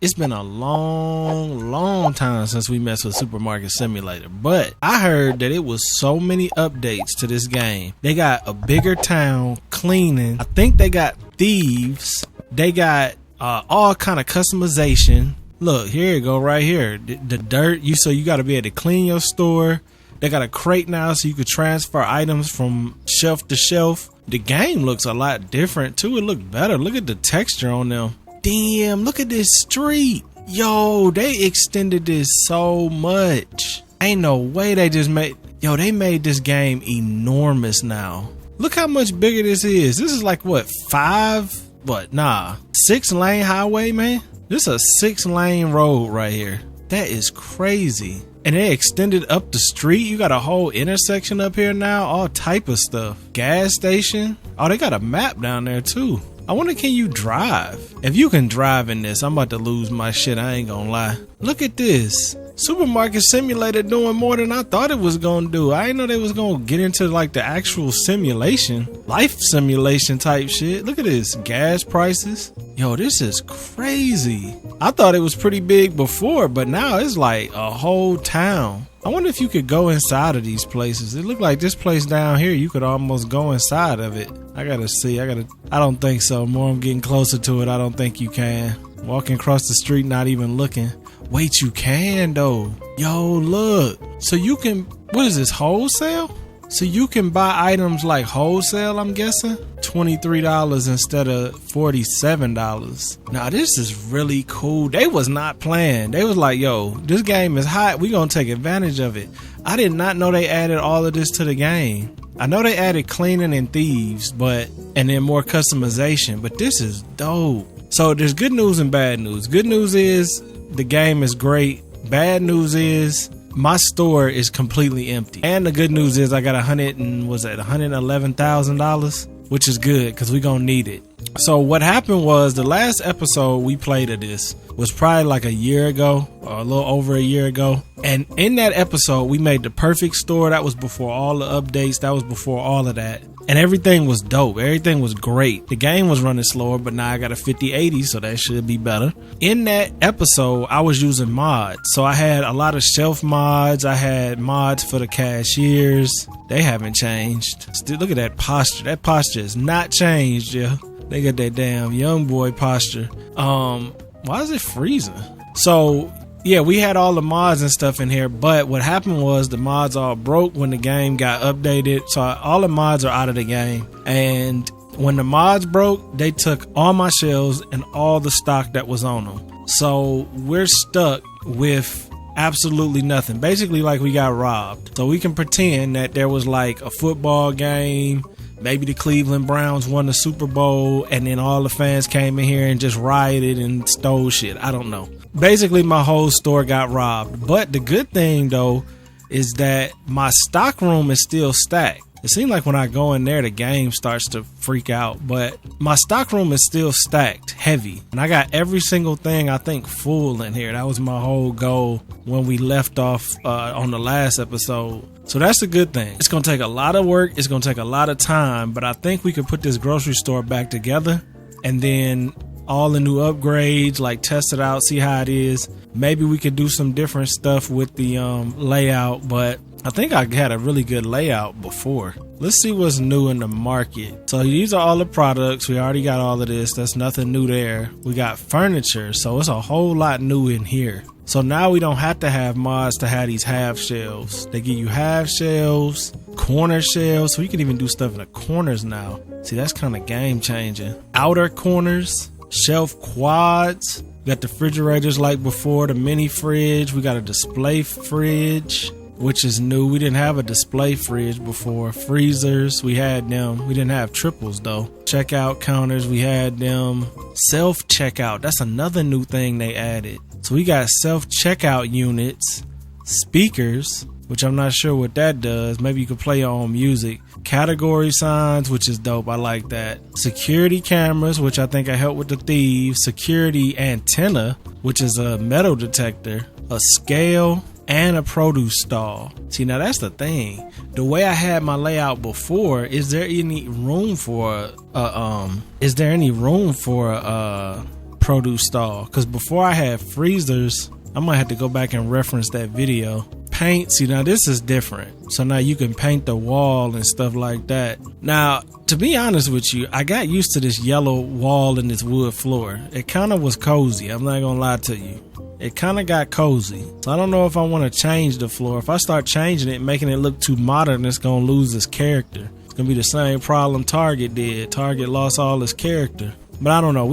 It's been a long time since we messed with Supermarket Simulator, but I heard that it was so many updates to this game. They got a bigger town, cleaning. I think they got thieves. They got all kind of customization. Look, here you go right here. The dirt, so you got to be able to clean your store. They got a crate now so you could transfer items from shelf to shelf. The game looks a lot different too. It looked better. Look at the texture on them. Damn, look at this street. Yo, they extended this so much. Ain't no way they just made... Yo, they made this game enormous now. Look how much bigger this is. This is like, what, 6-lane highway, man? This is a 6-lane road right here. That is crazy. And they extended up the street. You got a whole intersection up here now. All type of stuff. Gas station. Oh, they got a map down there too. I wonder, can you drive? If you can drive in this, I'm about to lose my shit. I ain't gonna lie. Look at this. Supermarket Simulator doing more than I thought it was gonna do. I didn't know they was gonna get into like the actual simulation, life simulation type shit. Look at this. Gas prices. Yo, this is crazy. I thought it was pretty big before, but now it's like a whole town. I wonder if you could go inside of these places. It looked like this place down here, you could almost go inside of it. I gotta see. I don't think so. More I'm getting closer to it, I don't think you can. Walking across the street, not even looking. Wait, you can though. Yo, look. So you can, what is this, wholesale? So you can buy items like wholesale, I'm guessing? $23 instead of $47. Now this is really cool. They was not playing. They was like, yo, this game is hot. We gonna take advantage of it. I did not know they added all of this to the game. I know they added cleaning and thieves, and then more customization, but this is dope. So there's good news and bad news. Good news is the game is great. Bad news is my store is completely empty. And the good news is I got $111,000, which is good because we're gonna need it. So what happened was the last episode we played of this was probably like a year ago or a little over a year ago. And in that episode, we made the perfect store. That was before all the updates. That was before all of that. And everything was dope. Everything was great. The game was running slower, but now I got a 5080, so that should be better. In that episode, I was using mods. So I had a lot of shelf mods. I had mods for the cashiers. They haven't changed. Still, look at that posture. That posture is not changed, yeah. They got that damn young boy posture. Why is it freezing? So yeah, we had all the mods and stuff in here, but what happened was the mods all broke when the game got updated. So all the mods are out of the game. And when the mods broke, they took all my shelves and all the stock that was on them. So we're stuck with absolutely nothing. Basically like we got robbed. So we can pretend that there was like a football game. Maybe the Cleveland Browns won the Super Bowl and then all the fans came in here and just rioted and stole shit. I don't know. Basically, my whole store got robbed. But the good thing, though, is that my stock room is still stacked. It seems like when I go in there, the game starts to freak out. But my stock room is still stacked, heavy. And I got every single thing, I think, full in here. That was my whole goal when we left off on the last episode. So that's a good thing. It's going to take a lot of work. It's going to take a lot of time. But I think we could put this grocery store back together. And then all the new upgrades, like test it out, see how it is. Maybe we could do some different stuff with the layout. But I think I had a really good layout before. Let's see what's new in the market. So these are all the products. We already got all of this. That's nothing new there. We got furniture. So it's a whole lot new in here. So now we don't have to have mods to have these half shelves. They give you half shelves, corner shelves. So you can even do stuff in the corners now. See, that's kind of game changing. Outer corners, shelf quads. We got the refrigerators like before, the mini fridge. We got a display fridge, which is new. We didn't have a display fridge before. Freezers, we had them. We didn't have triples though. Checkout counters, we had them. Self checkout, that's another new thing they added. So we got self checkout units, speakers, which I'm not sure what that does. Maybe you could play your own music. Category signs, which is dope. I like that. Security cameras, which I think I help with the thieves. Security antenna, which is a metal detector. A scale and a produce stall. See, now that's the thing. The way I had my layout before, is there any room for produce stall. Because before I had freezers, I might have to go back and reference that video. Paint, see, now this is different. So now you can paint the wall and stuff like that. Now, to be honest with you, I got used to this yellow wall and this wood floor. It kind of was cozy. I'm not gonna lie to you. It kind of got cozy. So I don't know if I want to change the floor. If I start changing it, making it look too modern, it's gonna lose its character. It's gonna be the same problem Target did. Target lost all its character. But I don't know.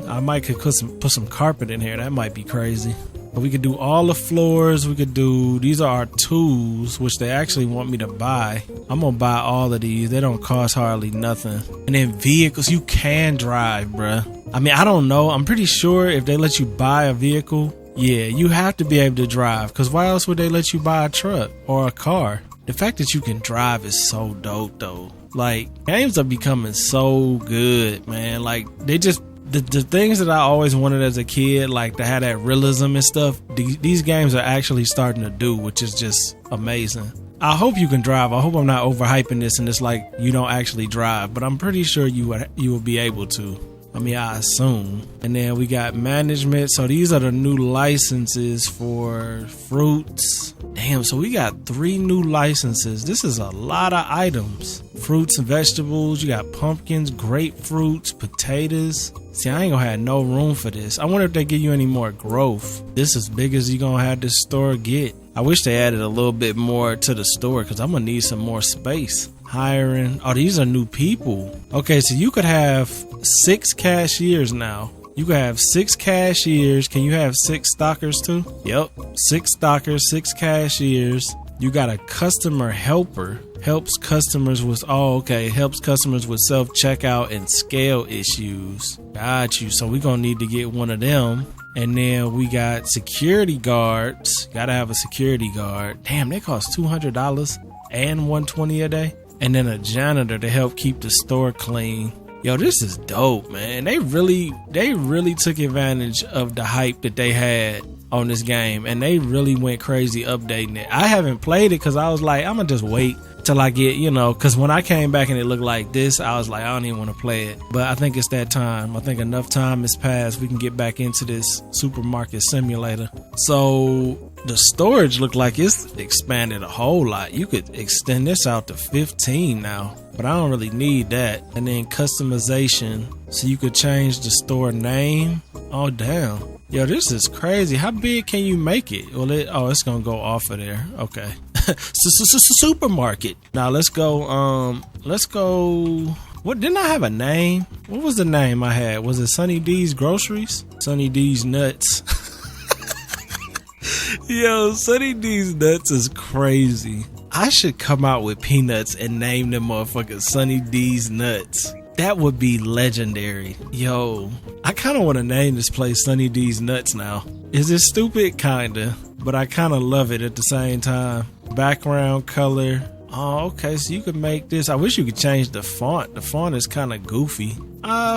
I might could put some carpet in here. That might be crazy. But we could do all the floors. We could do, these are our tools, which they actually want me to buy. I'm gonna buy all of these. They don't cost hardly nothing. And then vehicles, you can drive, bruh. I mean, I don't know. I'm pretty sure if they let you buy a vehicle, yeah, you have to be able to drive. Because why else would they let you buy a truck or a car? The fact that you can drive is so dope, though. Like, games are becoming so good, man. Like, they just, the things that I always wanted as a kid, like to have that realism and stuff, these games are actually starting to do, which is just amazing. I hope you can drive. I hope I'm not overhyping this and it's like you don't actually drive, but I'm pretty sure you will be able to. I mean, I assume. And then we got management. So these are the new licenses for fruits. Damn, so we got 3 new licenses. This is a lot of items. Fruits and vegetables. You got pumpkins, grapefruits, potatoes. See, I ain't gonna have no room for this. I wonder if they give you any more growth. This is as big as you gonna have this store get. I wish they added a little bit more to the store because I'm gonna need some more space. Hiring. Oh, these are new people. Okay, so you could have 6 cashiers now. You could have 6 cashiers. Can you have 6 stockers too? Yep. 6 stockers, 6 cashiers. You got a customer helper. Helps customers with, helps customers with self-checkout and scale issues. Got you. So we're going to need to get one of them. And then we got security guards. Got to have a security guard. Damn, they cost $200 and $120 a day. And then a janitor to help keep the store clean. Yo, this is dope, man. They really took advantage of the hype that they had on this game, and they really went crazy updating it. I haven't played it because I was like, I'm gonna just wait till I get, because when I came back and it looked like this, I was like, I don't even want to play it. But I think it's that time. I think enough time has passed. We can get back into this supermarket simulator. So the storage looked like it's expanded a whole lot. You could extend this out to 15 now, but I don't really need that. And then customization, so you could change the store name. Oh, damn. Yo, this is crazy. How big can you make it? Well, it's gonna go off of there. Okay. Supermarket. Now let's go. What, didn't I have a name? What was the name I had? Was it Sonny D's Groceries? Sonny D's Nuts. Yo, Sonny D's Nuts is crazy. I should come out with peanuts and name them motherfuckers Sonny D's Nuts. That would be legendary. Yo, I kind of want to name this place Sonny D's Nuts now. Is it stupid? Kinda. But I kind of love it at the same time. Background color. Oh, okay, so you could make this. I wish you could change the font. The font is kind of goofy.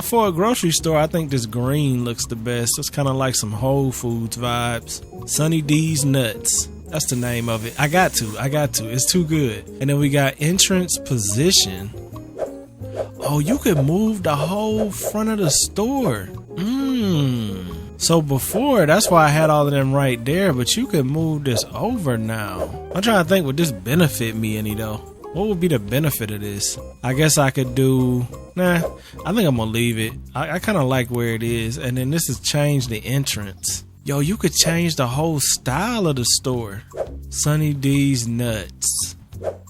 For a grocery store, I think this green looks the best. It's kind of like some Whole Foods vibes. Sonny D's Nuts. That's the name of it. I got to. It's too good. And then we got entrance position. Oh, you could move the whole front of the store. So before, that's why I had all of them right there, but you could move this over now. I'm trying to think, would this benefit me any though? What would be the benefit of this? I guess I could do, I think I'm gonna leave it. I kind of like where it is. And then this is change the entrance. Yo, you could change the whole style of the store. Sonny D's Nuts.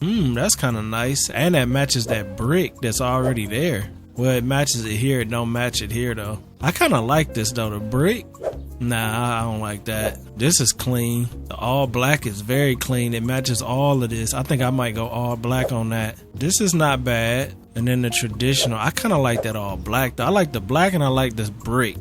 That's kind of nice. And that matches that brick that's already there. Well, it matches it here. It don't match it here, though. I kind of like this, though. The brick? Nah, I don't like that. This is clean. The all black is very clean. It matches all of this. I think I might go all black on that. This is not bad. And then the traditional. I kind of like that all black, though. I like the black and I like this brick.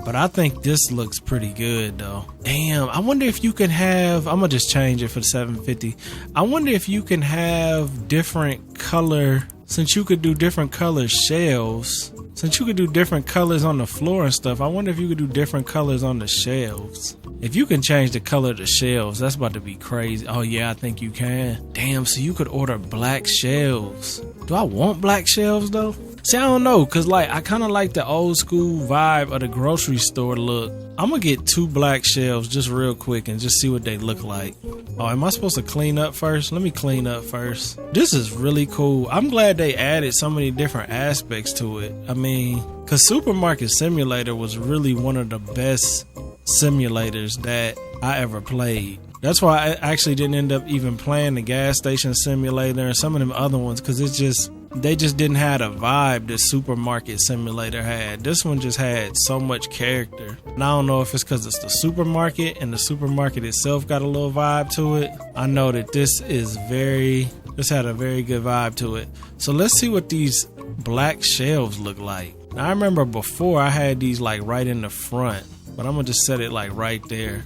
But I think this looks pretty good, though. Damn, I wonder if you can have... I'm going to just change it for the 750. I wonder if you can have different color... Since you could do different color shelves, since you could do different colors on the floor and stuff, I wonder if you could do different colors on the shelves. If you can change the color of the shelves, that's about to be crazy. Oh yeah, I think you can. Damn, so you could order black shelves. Do I want black shelves though? See, I don't know, cause like I kind of like the old school vibe of the grocery store look. I'm gonna get 2 black shelves just real quick and just see what they look like. Oh, am I supposed to clean up first? Let me clean up first. This is really cool. I'm glad they added so many different aspects to it. I mean, cause Supermarket Simulator was really one of the best simulators that I ever played. That's why I actually didn't end up even playing the gas station simulator and some of them other ones, because they just didn't have the vibe that Supermarket Simulator had. This one just had so much character. And I don't know if it's because it's the supermarket and the supermarket itself got a little vibe to it. I know that this had a very good vibe to it. So let's see what these black shelves look like. Now, I remember before I had these like right in the front, but I'm gonna just set it like right there.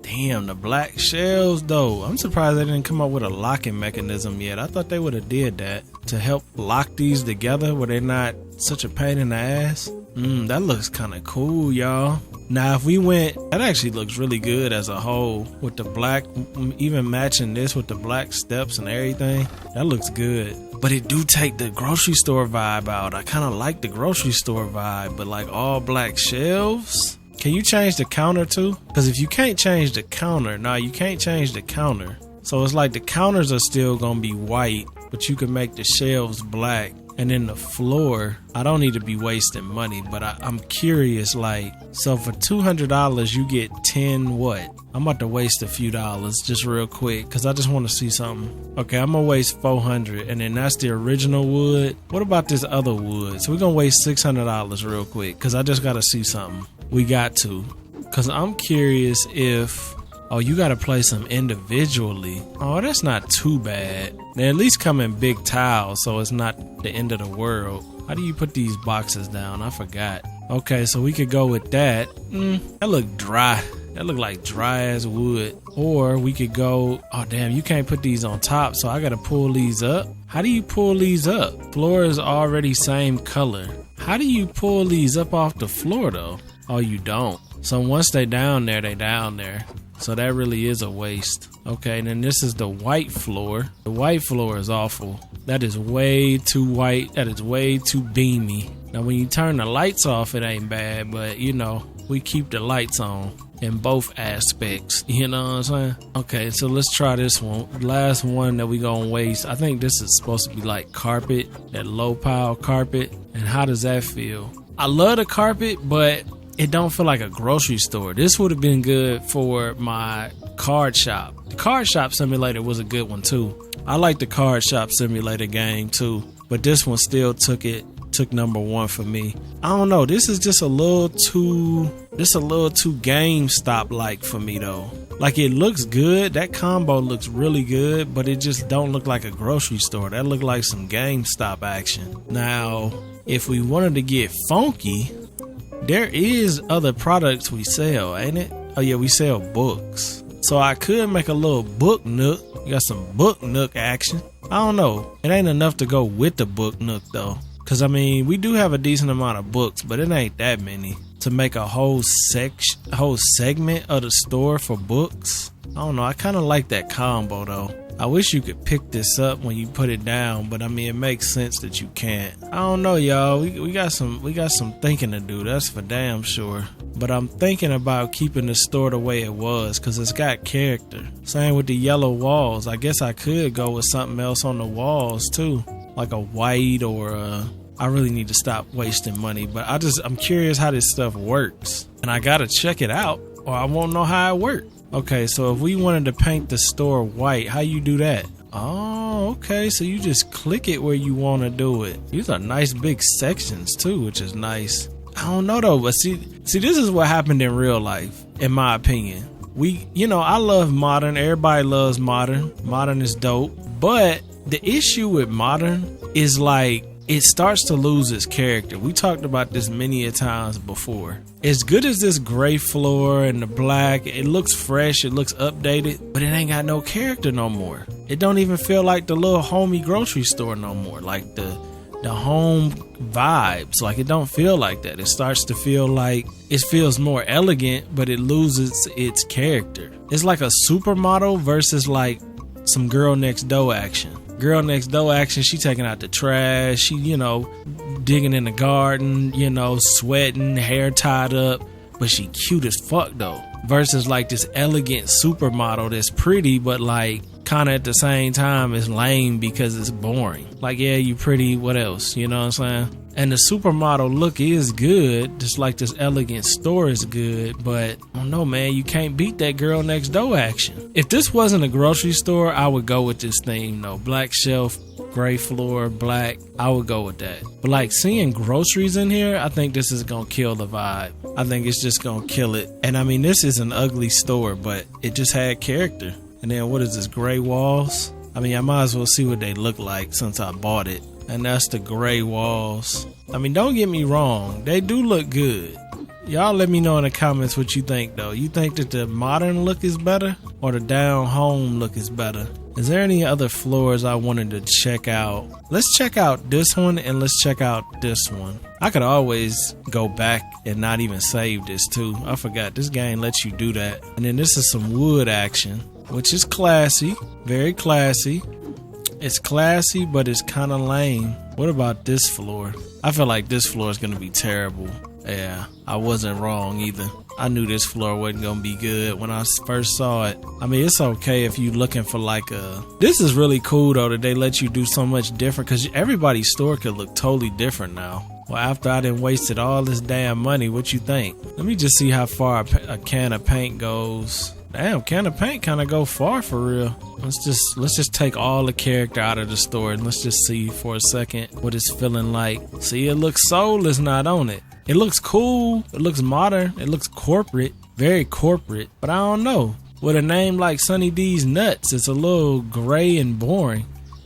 Damn, the black shelves though. I'm surprised they didn't come up with a locking mechanism yet. I thought they would have did that to help lock these together where they're not such a pain in the ass. That looks kind of cool, y'all. Now if we went, that actually looks really good as a whole with the black, even matching this with the black steps and everything. That looks good. But it do take the grocery store vibe out. I kind of like the grocery store vibe, but like all black shelves. Can you change the counter too? Because if you can't change the counter, you can't change the counter. So it's like the counters are still gonna be white, but you can make the shelves black. And then the floor, I don't need to be wasting money, but I'm curious, like, so for $200 you get 10 what? I'm about to waste a few dollars just real quick because I just want to see something. Okay, I'm gonna waste $400, and then that's the original wood. What about this other wood? So we're gonna waste $600 real quick because I just gotta see something. We got to, because I'm curious if, oh, you gotta place them individually. Oh, that's not too bad. They at least come in big tiles, so it's not the end of the world. How do you put these boxes down? I forgot. Okay, so we could go with that. That look dry. That look like dry as wood. Or we could go, oh damn, you can't put these on top, so I gotta pull these up. How do you pull these up? Floor is already same color. How do you pull these up off the floor though? Oh, you don't. So once they down there, they down there. So that really is a waste. Okay, and then this is the white floor. The white floor is awful. That is way too white. That is way too beamy. Now when you turn the lights off, it ain't bad, but you know, we keep the lights on in both aspects. You know what I'm saying? Okay, so let's try this one. The last one that we gonna waste. I think this is supposed to be like carpet, that low pile carpet. And how does that feel? I love the carpet, but it don't feel like a grocery store. This would have been good for my card shop. The card shop simulator was a good one too. I like the card shop simulator game too, but this one still took number one for me. I don't know. This is just a little too GameStop like for me though. Like it looks good. That combo looks really good, but it just don't look like a grocery store. That look like some GameStop action. Now, if we wanted to get funky, there is other products we sell, ain't it? Oh yeah, we sell books. So I could make a little book nook. You got some book nook action. I don't know. It ain't enough to go with the book nook though. Cause I mean, we do have a decent amount of books, but it ain't that many to make a whole segment of the store for books. I don't know. I kind of like that combo though. I wish you could pick this up when you put it down, but I mean, it makes sense that you can't. I don't know, y'all. We got some thinking to do. That's for damn sure. But I'm thinking about keeping the store the way it was because it's got character. Same with the yellow walls. I guess I could go with something else on the walls too, like a white or I really need to stop wasting money, but I'm curious how this stuff works, and I gotta check it out or I won't know how it works. Okay, so if we wanted to paint the store white, how you do that? Oh, okay, so you just click it where you want to do it. These are nice big sections too, which is nice. I don't know though, but see, this is what happened in real life, in my opinion. I love modern. Everybody loves modern. Modern is dope. But the issue with modern is like, it starts to lose its character. We talked about this many a times before. As good as this gray floor and the black, it looks fresh, it looks updated, but it ain't got no character no more. It don't even feel like the little homey grocery store no more. Like the home vibes, like it don't feel like that. It starts to feel like it feels more elegant, but it loses its character. It's like a supermodel versus like some girl next door action. Girl next door action, she taking out the trash, she, you know, digging in the garden, you know, sweating, hair tied up, but she cute as fuck though. Versus like this elegant supermodel that's pretty, but like kind of at the same time is lame because it's boring. Like, yeah, you pretty, what else? You know what I'm saying? And the supermodel look is good, just like this elegant store is good, but I don't know, man, you can't beat that girl next door action. If this wasn't a grocery store, I would go with this theme though. Black shelf, gray floor, black, I would go with that. But like seeing groceries in here, I think this is gonna kill the vibe. I think it's just gonna kill it. And I mean, this is an ugly store, but it just had character. And then what is this, gray walls? I mean, I might as well see what they look like since I bought it. And that's the gray walls. I mean, don't get me wrong, they do look good. Y'all let me know in the comments what you think though. You think that the modern look is better or the down home look is better? Is there any other floors I wanted to check out? Let's check out this one and let's check out this one. I could always go back and not even save this too. I forgot this game lets you do that. And then this is some wood action, which is classy, very classy. It's classy, but it's kind of lame. What about this floor? I feel like this floor is going to be terrible. Yeah, I wasn't wrong either. I knew this floor wasn't going to be good when I first saw it. I mean, it's okay if you're looking for like a... This is really cool though that they let you do so much different because everybody's store could look totally different now. Well, after I done wasted all this damn money, what you think? Let me just see how far a can of paint goes. Damn, can of paint kind of go far for real. Let's just take all the character out of the store and let's just see for a second what it's feeling like. See, it looks soulless not on it. It looks cool. It looks modern. It looks corporate, very corporate. But I don't know. With a name like Sonny D's Nuts, it's a little gray and boring.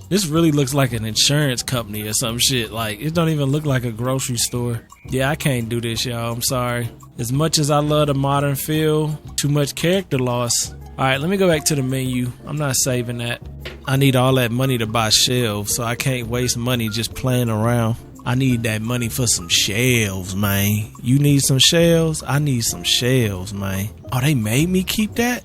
This really looks like an insurance company or some shit. Like, it don't even look like a grocery store. Yeah, I can't do this, y'all. I'm sorry. As much as I love the modern feel, too much character loss. Alright, let me go back to the menu. I'm not saving that. I need all that money to buy shelves, so I can't waste money just playing around. I need that money for some shelves, man. You need some shelves? I need some shelves, man. Oh, they made me keep that?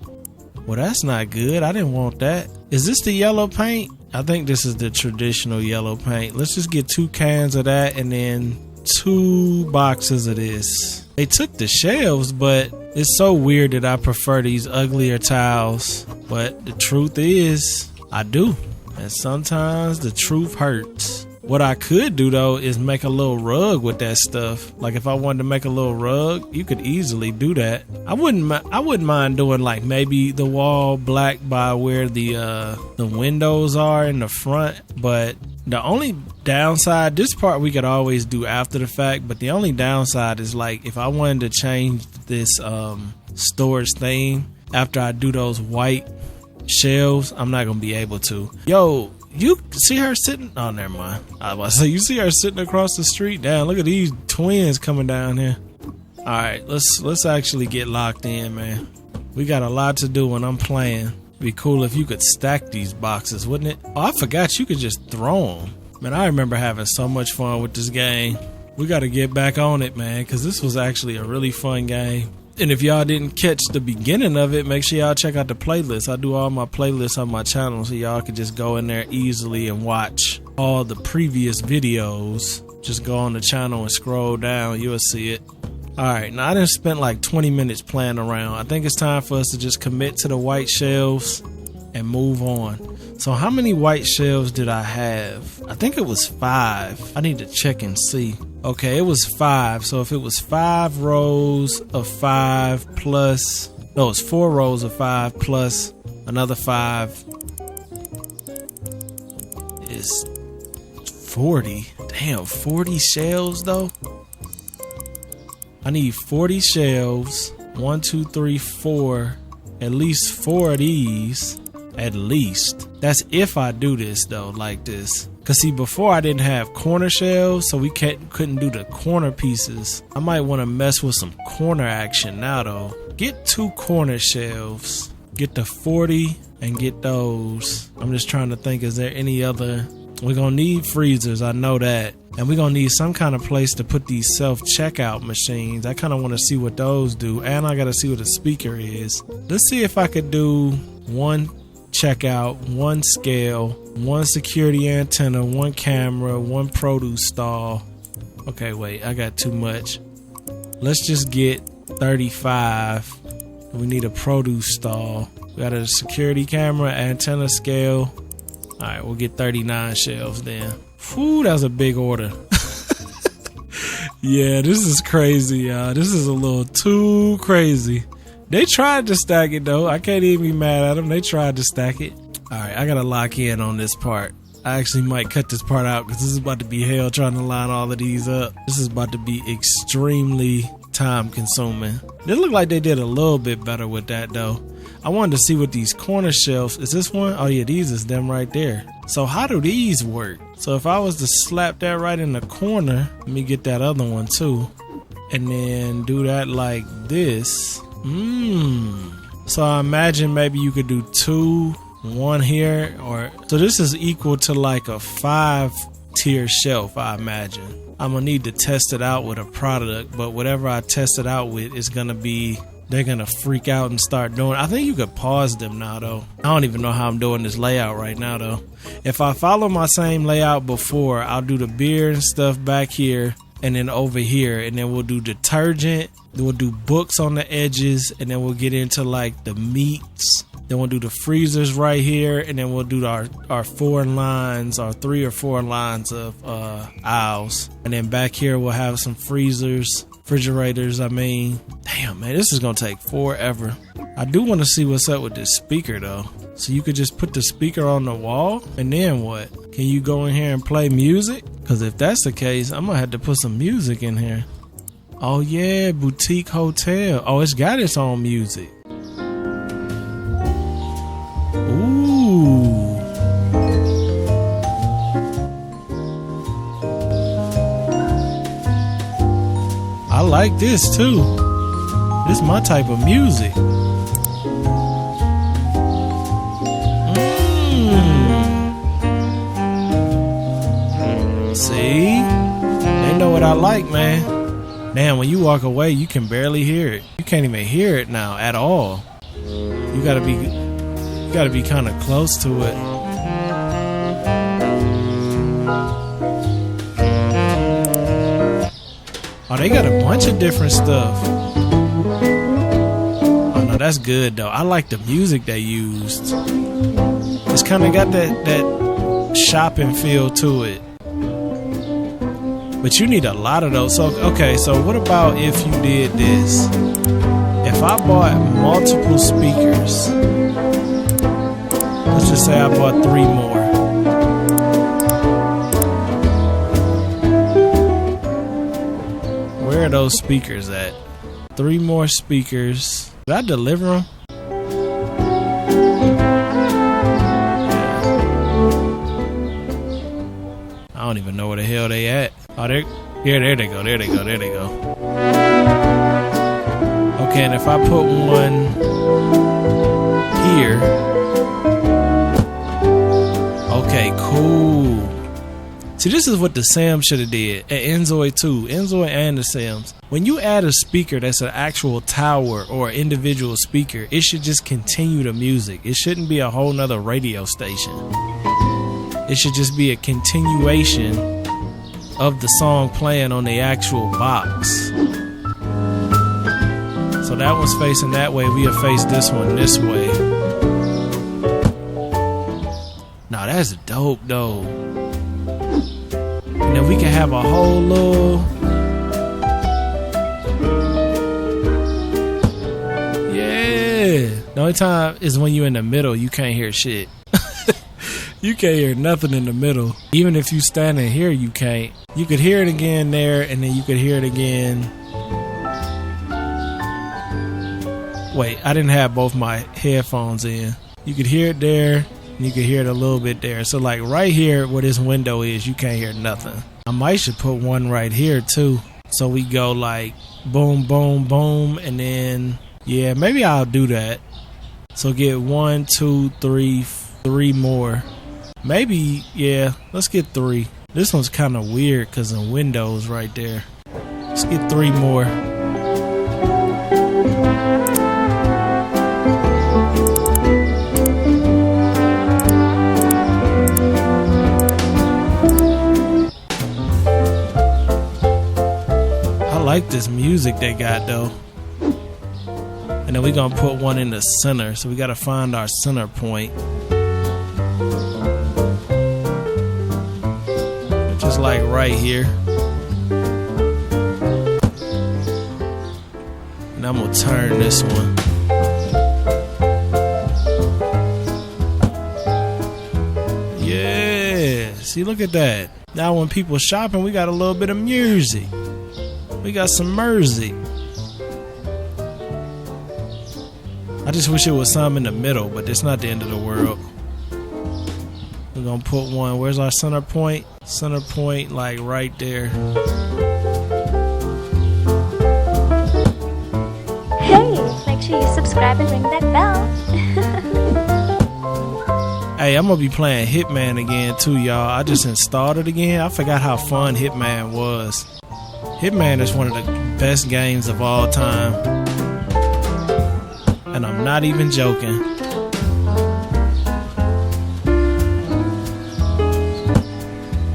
Well, that's not good. I didn't want that. Is this the yellow paint? I think this is the traditional yellow paint. Let's just get 2 cans of that and then 2 boxes of this. They took the shelves, but it's so weird that I prefer these uglier tiles. But the truth is, I do. And sometimes the truth hurts. What I could do though is make a little rug with that stuff. Like if I wanted to make a little rug, you could easily do that. I wouldn't mind doing like maybe the wall black by where the windows are in the front. But the only downside, this part we could always do after the fact. But the only downside is like if I wanted to change this storage theme after I do those white shelves, I'm not gonna be able to. Yo. You see her sitting? Oh, never mind. I was about to say, you see her sitting across the street? Damn, look at these twins coming down here. All right, let's actually get locked in, man. We got a lot to do when I'm playing. It'd be cool if you could stack these boxes, wouldn't it? Oh, I forgot you could just throw them. Man, I remember having so much fun with this game. We got to get back on it, man, because this was actually a really fun game. And if y'all didn't catch the beginning of it, make sure y'all check out the playlist. I do all my playlists on my channel, so y'all can just go in there easily and watch all the previous videos. Just go on the channel and scroll down. You'll see it. Alright, now I done spent like 20 minutes playing around. I think it's time for us to just commit to the white shelves and move on. So how many white shelves did I have? I think it was 5. I need to check and see. Okay, it was 5. So if it was 5 rows of 5 plus... No, it's 4 rows of 5 plus another 5 is 40. Damn, 40 shelves though? I need 40 shelves. 1, 2, 3, 4. At least 4 of these. At least. That's if I do this though, like this. Cause see, before I didn't have corner shelves, so we couldn't do the corner pieces. I might want to mess with some corner action now though. Get 2 corner shelves. Get the 40 and get those. I'm just trying to think, is there any other... We're gonna need freezers, I know that. And we're gonna need some kind of place to put these self-checkout machines. I kind of want to see what those do. And I gotta see what a speaker is. Let's see if I could do 1 checkout, 1 scale, 1 security antenna, 1 camera, 1 produce stall. Okay, wait, I got too much. Let's just get 35. We need a produce stall. We got a security camera, antenna scale. All right, we'll get 39 shelves then. Whew, that was a big order. Yeah, this is crazy, y'all. This is a little too crazy. They tried to stack it, though. I can't even be mad at them. They tried to stack it. All right, I got to lock in on this part. I actually might cut this part out because this is about to be hell trying to line all of these up. This is about to be extremely time consuming. They look like they did a little bit better with that, though. I wanted to see what these corner shelves, is this one? Oh yeah, these is them right there. So how do these work? So if I was to slap that right in the corner, let me get that other one too, and then do that like this. So I imagine maybe you could do 2, 1 here, or so this is equal to like a 5-tier shelf, I imagine. I'm gonna need to test it out with a product, but whatever I test it out with is gonna be, they're gonna freak out and start doing. I think you could pause them now though. I don't even know how I'm doing this layout right now though. If I follow my same layout before, I'll do the beer and stuff back here and then over here, and then we'll do detergent, then we'll do books on the edges, and then we'll get into like the meats. Then we'll do the freezers right here, and then we'll do our 4 lines, our 3 or 4 lines of aisles. And then back here we'll have some refrigerators, I mean. Damn, man, this is gonna take forever. I do want to see what's up with this speaker though. So you could just put the speaker on the wall, and then what? Can you go in here and play music? Because if that's the case, I'm gonna have to put some music in here. Oh yeah, boutique hotel. Oh, it's got its own music. Ooh. I like this too. This is my type of music. See? They know what I like, man. Damn, when you walk away, you can barely hear it. You can't even hear it now at all. You gotta be kind of close to it. Oh, they got a bunch of different stuff. Oh no, that's good though. I like the music they used. It's kind of got that shopping feel to it. But you need a lot of those. So okay, so what about if you did this? If I bought multiple speakers, let's just say I bought 3 more. Where are those speakers at? 3 more speakers. Did I deliver them? I don't even know where the hell they at. Oh, there they go. There they go. Okay, and if I put one here. Okay, cool. See, this is what the Sam should have did at Enzoy too. Enzoy and the Sams. When you add a speaker that's an actual tower or individual speaker, it should just continue the music. It shouldn't be a whole nother radio station. It should just be a continuation of the song playing on the actual box. So that one's facing that way. We'll face this one this way. Nah, that's dope though. And then we can have a whole little... Yeah. The only time is when you're in the middle, you can't hear shit. You can't hear nothing in the middle. Even if you standing here, you can't. You could hear it again there, and then you could hear it again. Wait, I didn't have both my headphones in. You could hear it there, and you could hear it a little bit there. So like right here where this window is, you can't hear nothing. I might should put one right here too. So we go like boom, boom, boom, and then, yeah, maybe I'll do that. So get 1, 2, 3 more. Maybe, yeah, let's get 3. This one's kind of weird because of windows right there. Let's get 3 more. this music they got though. And then we're gonna put one in the center. So we gotta find our center point. Just like right here. And I'm gonna turn this one. Yeah, see, look at that. Now when people shopping, we got a little bit of music. We got some music. I just wish it was some in the middle, but it's not the end of the world. We're gonna put one. Where's our center point? Center point, like right there. Hey, make sure you subscribe and ring that bell. Hey, I'm gonna be playing Hitman again too, y'all. I just installed it again. I forgot how fun Hitman was. Hitman is one of the best games of all time. And I'm not even joking.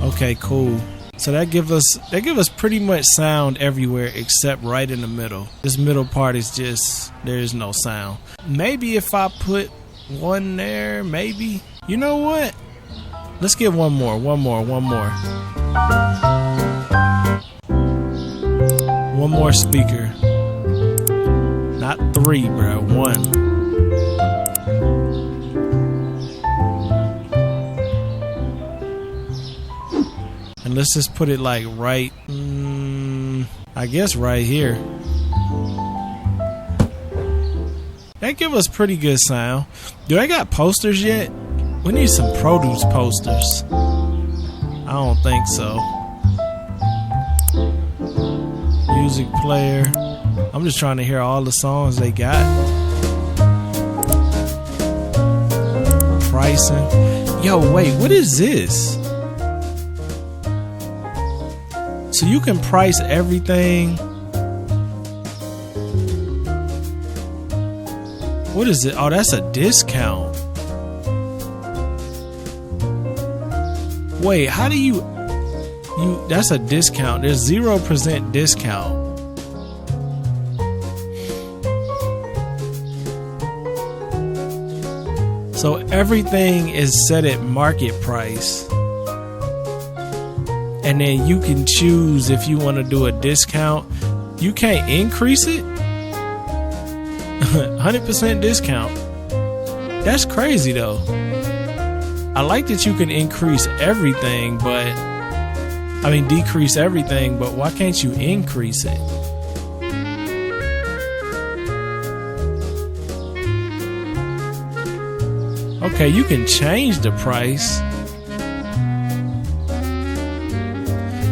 Okay, cool. So that give us pretty much sound everywhere except right in the middle. This middle part is just, there is no sound. Maybe if I put one there, maybe. You know what? Let's get one more. One more speaker. Not 3, bro. 1. And let's just put it like right, I guess right here. That give us pretty good sound. Do I got posters yet? We need some produce posters. I don't think so. Music player. I'm just trying to hear all the songs they got. Pricing. Yo, wait, what is this? So you can price everything. What is it? Oh, that's a discount. Wait, how do you that's a discount. There's 0% discount. So everything is set at market price. And then you can choose if you want to do a discount. You can't increase it. 100% discount. That's crazy though. I like that you can increase everything, but decrease everything, but why can't you increase it? Okay, you can change the price.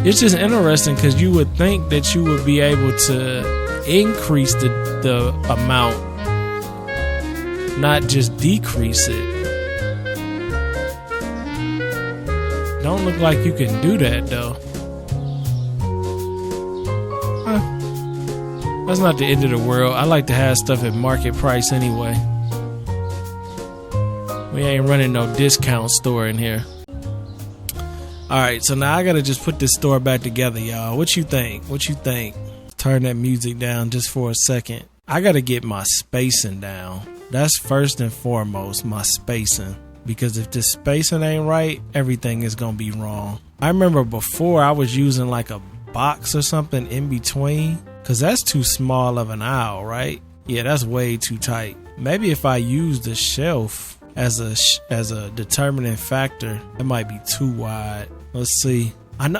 It's just interesting because you would think that you would be able to increase the amount, not just decrease it. Don't look like you can do that though. That's not the end of the world. I like to have stuff at market price anyway. We ain't running no discount store in here. Alright, so now I gotta just put this store back together, y'all. What you think? Turn that music down just for a second. I gotta get my spacing down. That's first and foremost, my spacing. Because if the spacing ain't right, everything is gonna be wrong. I remember before I was using like a box or something in between. Cause that's too small of an aisle, right? Yeah, that's way too tight. Maybe if I use the shelf as a determining factor, it might be too wide. Let's see.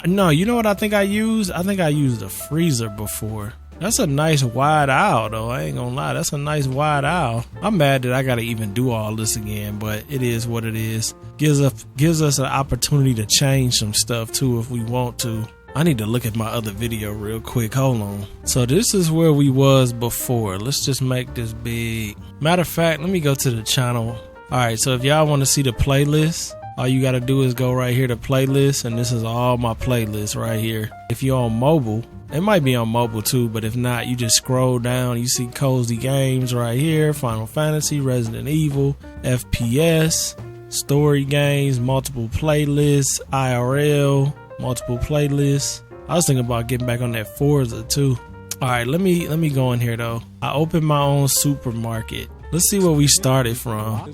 No, you know what I think I used? I think I used a freezer before. That's a nice wide aisle though. I ain't gonna lie. That's a nice wide aisle. I'm mad that I gotta even do all this again, but it is what it is. Gives us an opportunity to change some stuff too if we want to. I need to look at my other video real quick. Hold on. So this is where we was before. Let's just make this big. Matter of fact, let me go to the channel. Alright, so if y'all want to see the playlist, all you gotta do is go right here to playlist, and this is all my playlists right here. If you're on mobile, it might be on mobile too, but if not, you just scroll down, you see cozy games right here, Final Fantasy, Resident Evil, FPS, story games, multiple playlists, IRL, multiple playlists. I was thinking about getting back on that Forza too. All right, let me go in here though. I opened my own supermarket. Let's see where we started from.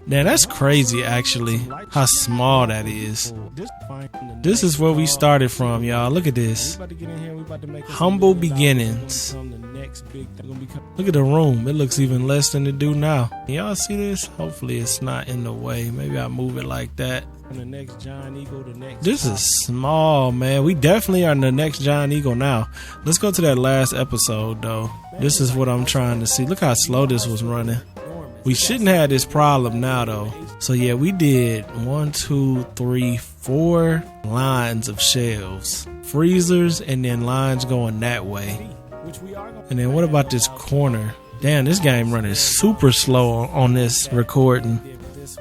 Man, that's crazy actually, how small that is. This is where we started from, y'all. Look at this. Humble beginnings. Look at the room. It looks even less than it do now. Y'all see this? Hopefully it's not in the way. Maybe I'll move it like that. This is small, man. We definitely are in the next giant eagle now. Let's go to that last episode though. This is what I'm trying to see. Look how slow this was running. We shouldn't have this problem now though. So yeah, we did 1, 2, 3, 4 lines of shelves, freezers, and then lines going that way. And then what about this corner? Damn, this game running super slow on this recording.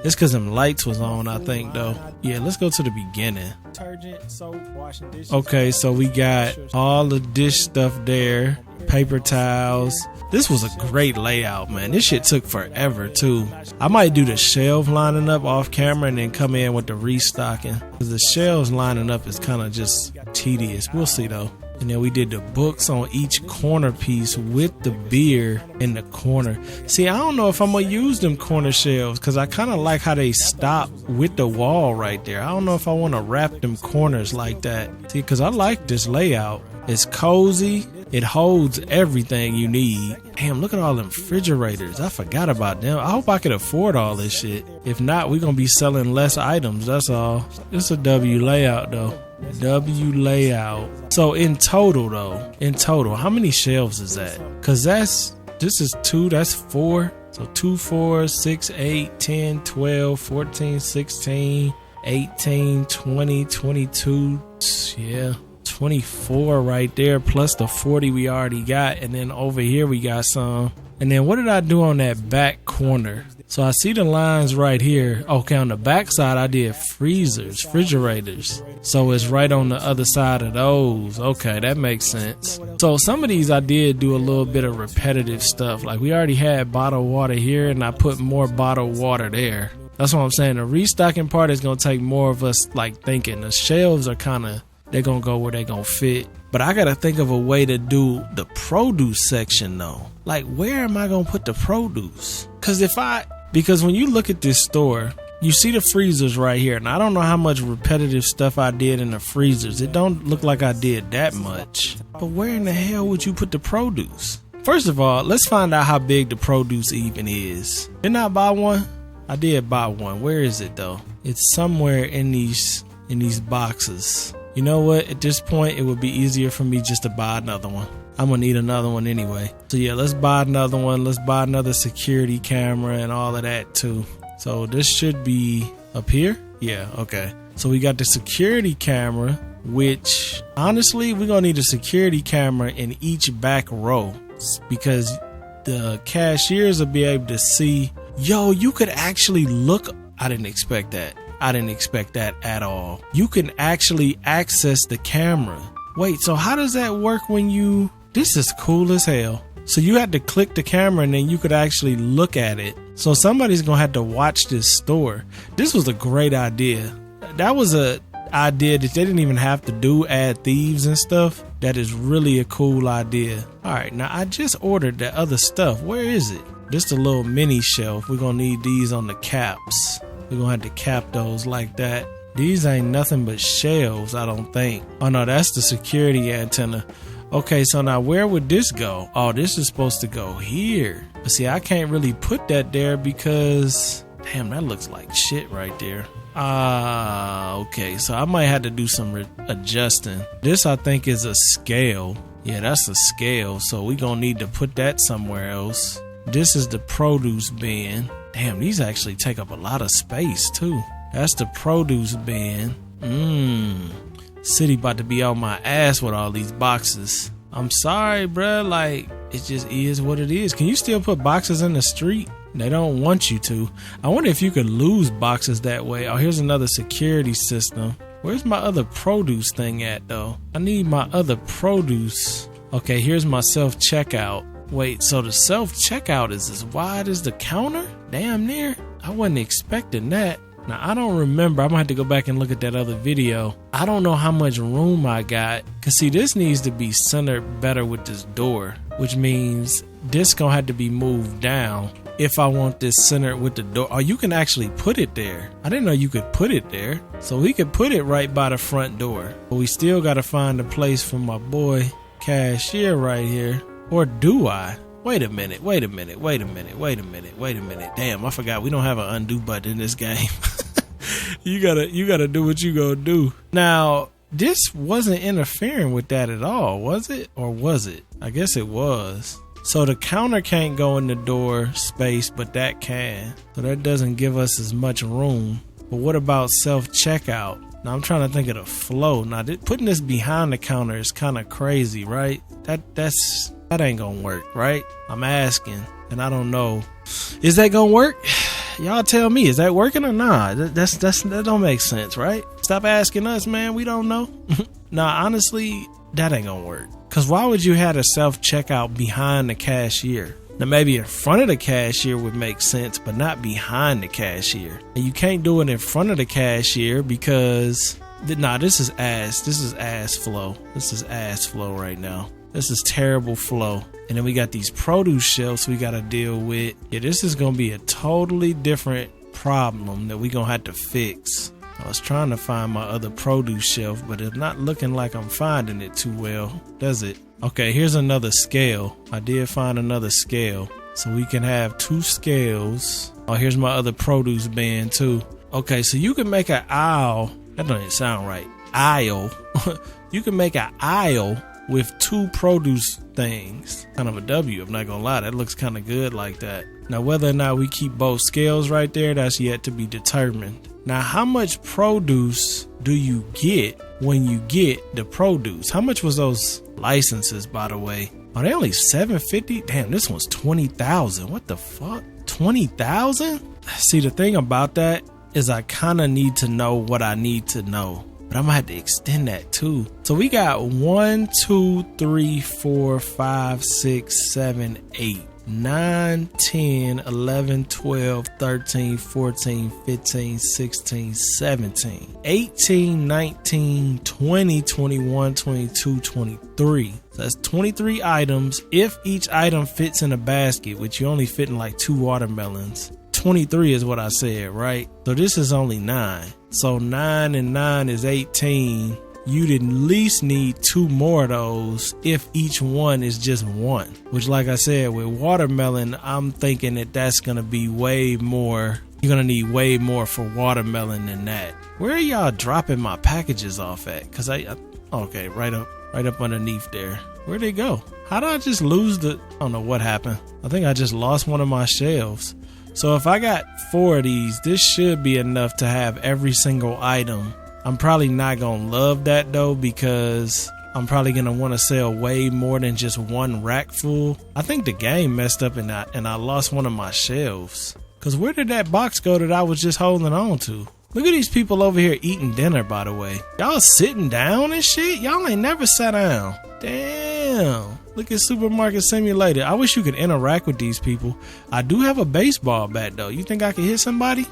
It's because them lights was on, I think, though. Yeah, let's go to the beginning. Okay, so we got all the dish stuff there. Paper towels. This was a great layout, man. This shit took forever, too. I might do the shelf lining up off camera and then come in with the restocking. Because the shelves lining up is kind of just tedious. We'll see, though. And then we did the books on each corner piece with the beer in the corner. See, I don't know if I'm going to use them corner shelves because I kind of like how they stop with the wall right there. I don't know if I want to wrap them corners like that. See, because I like this layout. It's cozy. It holds everything you need. Damn, look at all them refrigerators. I forgot about them. I hope I could afford all this shit. If not, we're going to be selling less items. That's all. It's a W layout, though. W layout. So in total, how many shelves is that? Because this is 2, that's 4. So 2, 4, 6, 8, 10, 12, 14, 16, 18, 20, 22. Yeah. 24 right there, plus the 40 we already got, and then over here we got some. And then what did I do on that back corner? So I see the lines right here. Okay, on the back side I did freezers, refrigerators. So it's right on the other side of those. Okay, that makes sense. So some of these I did do a little bit of repetitive stuff. Like we already had bottled water here and I put more bottled water there. That's what I'm saying. The restocking part is going to take more of us like thinking. The shelves are kind of, they're going to go where they're going to fit. But I got to think of a way to do the produce section though. Like where am I going to put the produce? Because when you look at this store, you see the freezers right here. And I don't know how much repetitive stuff I did in the freezers. It don't look like I did that much. But where in the hell would you put the produce? First of all, let's find out how big the produce even is. Didn't I buy one? I did buy one. Where is it though? It's somewhere in these boxes. You know what? At this point, it would be easier for me just to buy another one. I'm going to need another one anyway. So yeah, let's buy another one. Let's buy another security camera and all of that too. So this should be up here. Yeah, okay. So we got the security camera, which honestly, we're going to need a security camera in each back row because the cashiers will be able to see. Yo, you could actually look. I didn't expect that. I didn't expect that at all. You can actually access the camera. Wait, so how does that work when you... This is cool as hell. So you had to click the camera and then you could actually look at it. So somebody's going to have to watch this store. This was a great idea. That was a idea that they didn't even have to do, add thieves and stuff. That is really a cool idea. All right, now I just ordered that other stuff. Where is it? Just a little mini shelf. We're going to need these on the caps. We're going to have to cap those like that. These ain't nothing but shelves, I don't think. Oh no, that's the security antenna. Okay, so now where would this go? Oh, this is supposed to go here. But see, I can't really put that there because... Damn, that looks like shit right there. Okay, so I might have to do some adjusting. This, I think, is a scale. Yeah, that's a scale, so we're going to need to put that somewhere else. This is the produce bin. Damn, these actually take up a lot of space, too. That's the produce bin. City about to be on my ass with all these boxes. I'm sorry, bruh. Like, it just is what it is. Can you still put boxes in the street? They don't want you to. I wonder if you could lose boxes that way. Oh, here's another security system. Where's my other produce thing at, though? I need my other produce. Okay, here's my self-checkout. Wait, so the self-checkout is as wide as the counter? Damn near. I wasn't expecting that. Now, I don't remember. I'm gonna have to go back and look at that other video. I don't know how much room I got. Cause see, this needs to be centered better with this door, which means this gonna have to be moved down if I want this centered with the door. Oh, you can actually put it there. I didn't know you could put it there. So we could put it right by the front door. But we still gotta find a place for my boy cashier right here. Or do I? Wait a minute. Damn, I forgot we don't have an undo button in this game. You gotta do what you gonna do. Now, this wasn't interfering with that at all, was it? Or was it? I guess it was. So the counter can't go in the door space, but that can. So that doesn't give us as much room. But what about self-checkout? Now I'm trying to think of the flow. Now putting this behind the counter is kind of crazy, right? That ain't gonna work, right? I'm asking, and I don't know. Is that gonna work? Y'all tell me, is that working or not? That don't make sense, right? Stop asking us, man. We don't know. Nah, honestly, that ain't gonna work. Cause why would you have a self-checkout behind the cashier? Now maybe in front of the cashier would make sense, but not behind the cashier. And you can't do it in front of the cashier because this is ass flow. This is ass flow right now. This is terrible flow. And then we got these produce shelves we got to deal with. Yeah, this is going to be a totally different problem that we're going to have to fix. I was trying to find my other produce shelf, but it's not looking like I'm finding it too well, does it? Okay, here's another scale. I did find another scale. So we can have 2 scales. Oh, here's my other produce bin too. Okay, so you can make an aisle. That doesn't sound right. Aisle. You can make an aisle with 2 produce things. Kind of a W, I'm not gonna lie. That looks kind of good like that. Now, whether or not we keep both scales right there, that's yet to be determined. Now, how much produce do you get when you get the produce? How much was those licenses, by the way? Are they only $750? Damn, this one's $20,000. What the fuck? $20,000? See, the thing about that is I kind of need to know what I need to know. But I'm gonna have to extend that too. So we got 1, 2, 3, 4, 5, 6, 7, 8, 9, 10, 11, 12, 13, 14, 15, 16, 17, 18, 19, 20, 21, 22, 23. So that's 23 items. If each item fits in a basket, which you only fit in like 2 watermelons, 23 is what I said, right? So this is only 9. So 9 and 9 is 18. You'd at least need 2 more of those if each one is just 1. Which, like I said, with watermelon, I'm thinking that that's going to be way more. You're going to need way more for watermelon than that. Where are y'all dropping my packages off at? Because okay, right up underneath there. Where'd they go? How did I just lose I don't know what happened. I think I just lost one of my shelves. So if I got 4 of these, this should be enough to have every single item. I'm probably not going to love that though, because I'm probably going to want to sell way more than just 1 rack full. I think the game messed up and I lost one of my shelves. Because where did that box go that I was just holding on to? Look at these people over here eating dinner, by the way. Y'all sitting down and shit? Y'all ain't never sat down. Damn. Look at Supermarket Simulator. I wish you could interact with these people. I do have a baseball bat though. You think I can hit somebody?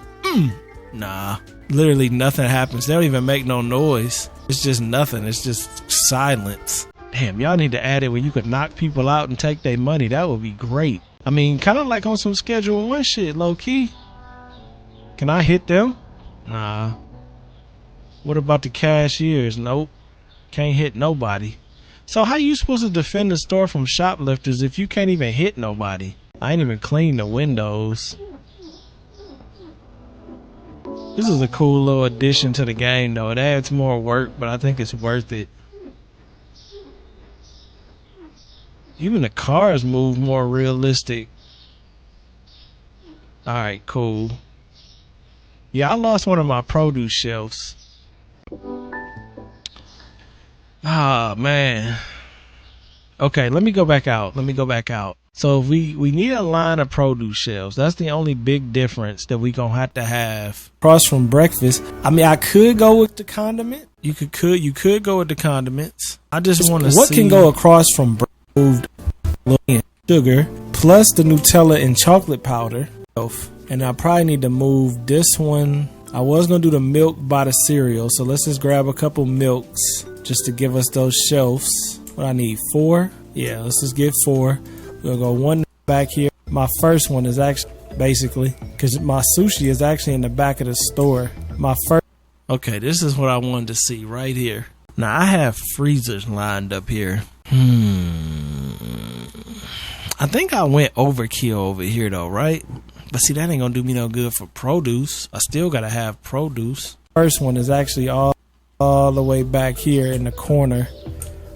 Nah. Literally nothing happens. They don't even make no noise. It's just nothing. It's just silence. Damn, y'all need to add it where you could knock people out and take their money. That would be great. I mean, kind of like on some Schedule 1 shit, low key. Can I hit them? Nah. What about the cashiers? Nope. Can't hit nobody. So how you supposed to defend the store from shoplifters if you can't even hit nobody? I ain't even cleaned the windows. This is a cool little addition to the game though. It adds more work, but I think it's worth it. Even the cars move more realistic. Alright, cool. Yeah, I lost one of my produce shelves. Ah, man. Okay, let me go back out. So if we need a line of produce shelves. That's the only big difference that we gonna have to have. Across from breakfast. I mean, I could go with the condiment. You could go with the condiments. I just want to see what can go across from moved sugar plus the Nutella and chocolate powder. And I probably need to move this one I was gonna do the milk by the cereal, so let's just grab a couple milks just to give us those shelves. What I need, 4? Yeah, let's just get 4. We'll go 1 back here. My first one is actually basically because my sushi is actually in the back of the store. My first. Okay, this is what I wanted to see right here. Now I have freezers lined up here. I think I went overkill over here though, right? But see, that ain't gonna do me no good for produce. I still gotta have produce. First one is actually all the way back here in the corner.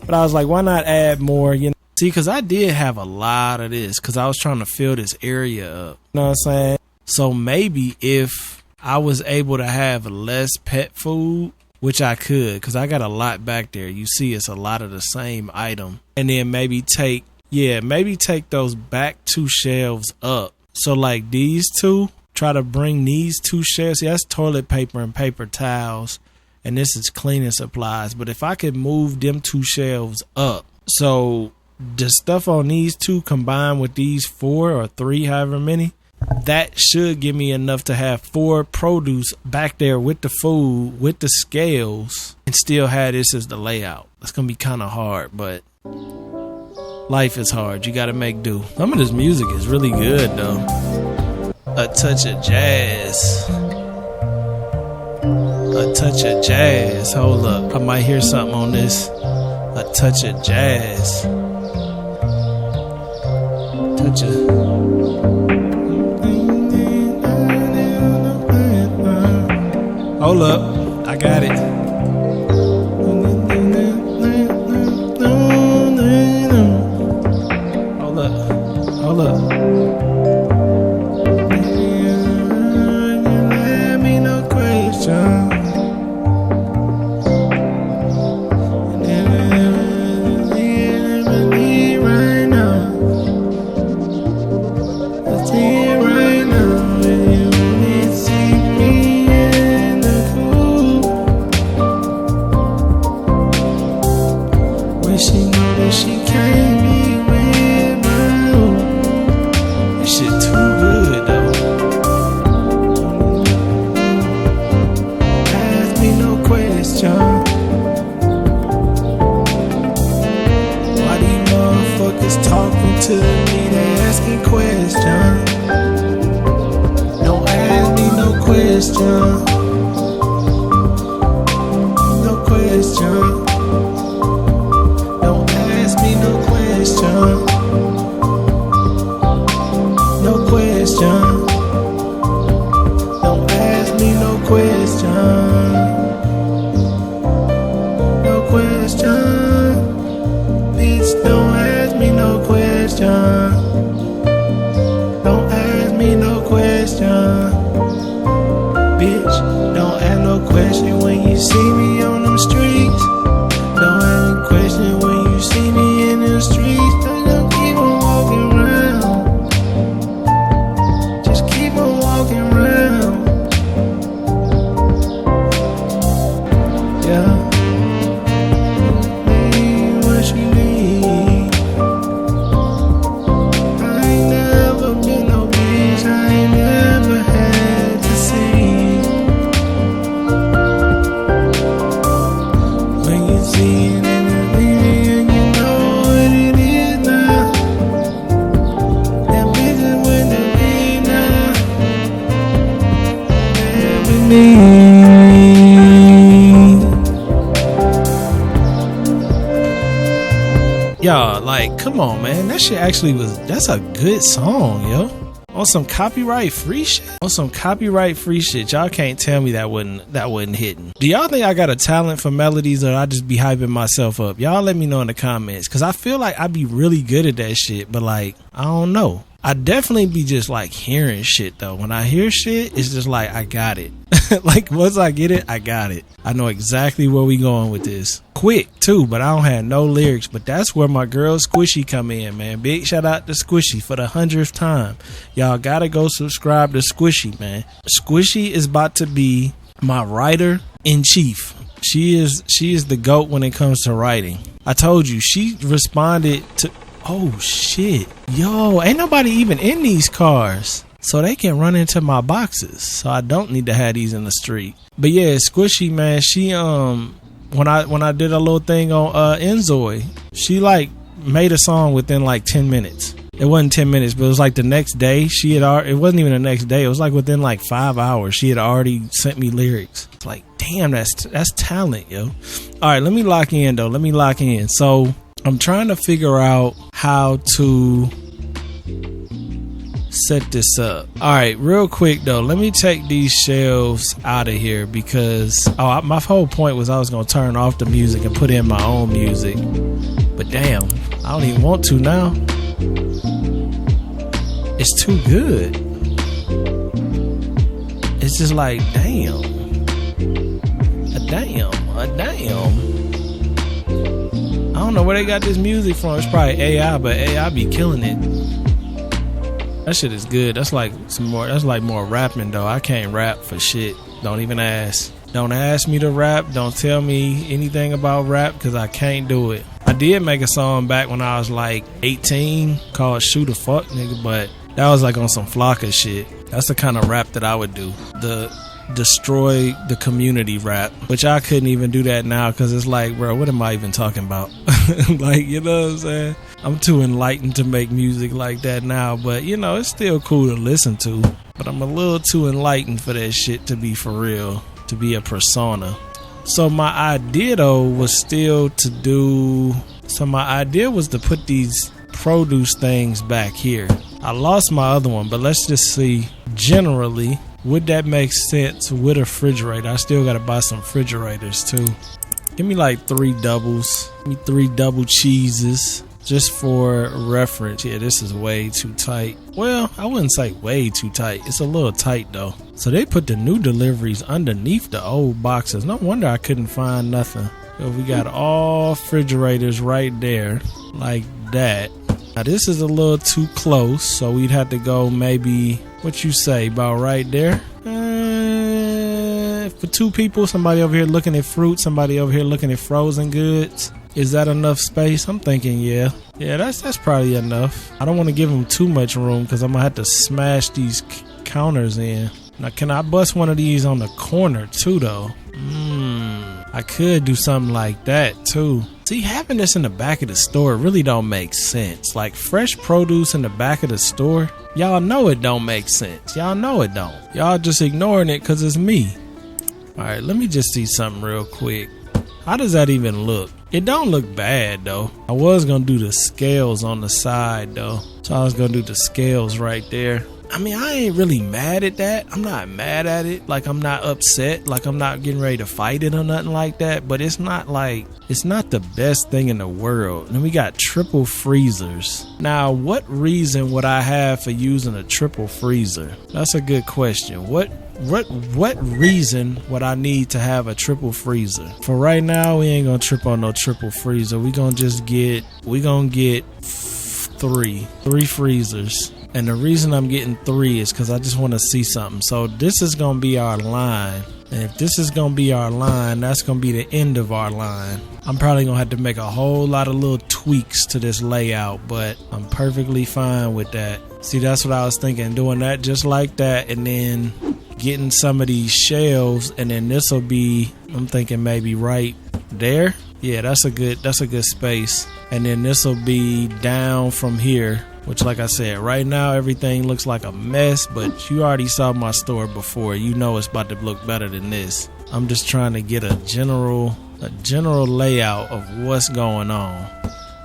But I was like, why not add more, you know? See, because I did have a lot of this because I was trying to fill this area up. You know what I'm saying? So maybe if I was able to have less pet food, which I could, because I got a lot back there. You see, it's a lot of the same item. And then maybe take those back 2 shelves up. So like these 2, try to bring these 2 shelves. See, that's toilet paper and paper towels. And this is cleaning supplies. But if I could move them 2 shelves up, so the stuff on these 2 combined with these 4 or 3, however many, that should give me enough to have 4 produce back there with the food, with the scales, and still have this as the layout. It's going to be kind of hard, but life is hard. You got to make do. Some of this music is really good, though. A touch of jazz. A touch of jazz. Hold up. I might hear something on this. A touch of jazz. Touch of. Hold up. I got it. Hold up. Hold up. Let me no question. Y'all, like, come on, man. That shit actually that's a good song, yo. On some copyright free shit. On some copyright free shit. Y'all can't tell me that wasn't hitting. Do y'all think I got a talent for melodies, or I just be hyping myself up? Y'all let me know in the comments, because I feel like I be really good at that shit, but like, I don't know. I definitely be just like hearing shit though. When I hear shit, it's just like, I got it. Like once I get it, I got it. I know exactly where we going with this. Quick too, but I don't have no lyrics. But that's where my girl Squishy come in, man. Big shout out to Squishy for the 100th time. Y'all gotta go subscribe to Squishy, man. Squishy is about to be my writer in chief. She is the GOAT when it comes to writing. I told you, she responded to. Oh shit. Yo, ain't nobody even in these cars. so they can run into my boxes. So I don't need to have these in the street. But yeah, Squishy, man, she when I did a little thing on Enzoy, she like made a song within like 10 minutes. It wasn't 10 minutes, but it was like the next day. It wasn't even the next day. It was like within like 5 hours. She had already sent me lyrics. It's like, damn, that's talent, yo. All right, let me lock in though. Let me lock in. So I'm trying to figure out how to set this up. All right, real quick though, let me take these shelves out of here because my whole point was I was gonna turn off the music and put in my own music. But damn, I don't even want to now. It's too good. It's just like, damn. A damn. I don't know where they got this music from. It's probably AI, but AI be killing it. That shit is good. That's like more rapping though. I can't rap for shit. Don't even ask. Don't ask me to rap. Don't tell me anything about rap because I can't do it. I did make a song back when I was like 18 called Shoot a Fuck Nigga, but that was like on some Flocka shit. That's the kind of rap that I would do. The destroy the community rap, which I couldn't even do that now because it's like, bro, what am I even talking about? Like, you know what I'm saying? I'm too enlightened to make music like that now, but you know, it's still cool to listen to. But I'm a little too enlightened for that shit to be for real, to be a persona. So my idea though was to put these produce things back here. I lost my other one, but let's just see. Generally, would that make sense with a refrigerator? I still gotta buy some refrigerators too. Give me like 3 doubles. Give me 3 double cheeses. Just for reference. Yeah, this is way too tight. Well, I wouldn't say way too tight. It's a little tight though. So they put the new deliveries underneath the old boxes. No wonder I couldn't find nothing. So we got all refrigerators right there. Like that. Now this is a little too close. So we'd have to go maybe, what you say, about right there? For 2 people, somebody over here looking at fruit, somebody over here looking at frozen goods. Is that enough space? I'm thinking, yeah. Yeah, that's probably enough. I don't want to give them too much room because I'm going to have to smash these counters in. Now, can I bust one of these on the corner too, though? I could do something like that, too. See, having this in the back of the store really don't make sense. Like, fresh produce in the back of the store, y'all know it don't make sense. Y'all know it don't. Y'all just ignoring it because it's me. All right, let me just see something real quick. How does that even look? It don't look bad though. I was gonna do the scales on the side though. So I was gonna do the scales right there. I mean, I ain't really mad at that. I'm not mad at it. Like, I'm not upset. Like, I'm not getting ready to fight it or nothing like that. But it's not the best thing in the world. And we got triple freezers. Now, what reason would I have for using a triple freezer? That's a good question. What reason would I need to have a triple freezer? For right now, we ain't gonna trip on no triple freezer. We gonna get 3 freezers. And the reason I'm getting 3 is because I just want to see something. So this is going to be our line. And if this is going to be our line, that's going to be the end of our line. I'm probably going to have to make a whole lot of little tweaks to this layout, but I'm perfectly fine with that. See, that's what I was thinking. Doing that just like that, and then getting some of these shelves, and then this will be, I'm thinking maybe right there. Yeah, that's a good space. And then this will be down from here. Which, like I said, right now everything looks like a mess, but you already saw my store before. You know it's about to look better than this. I'm just trying to get a general layout of what's going on.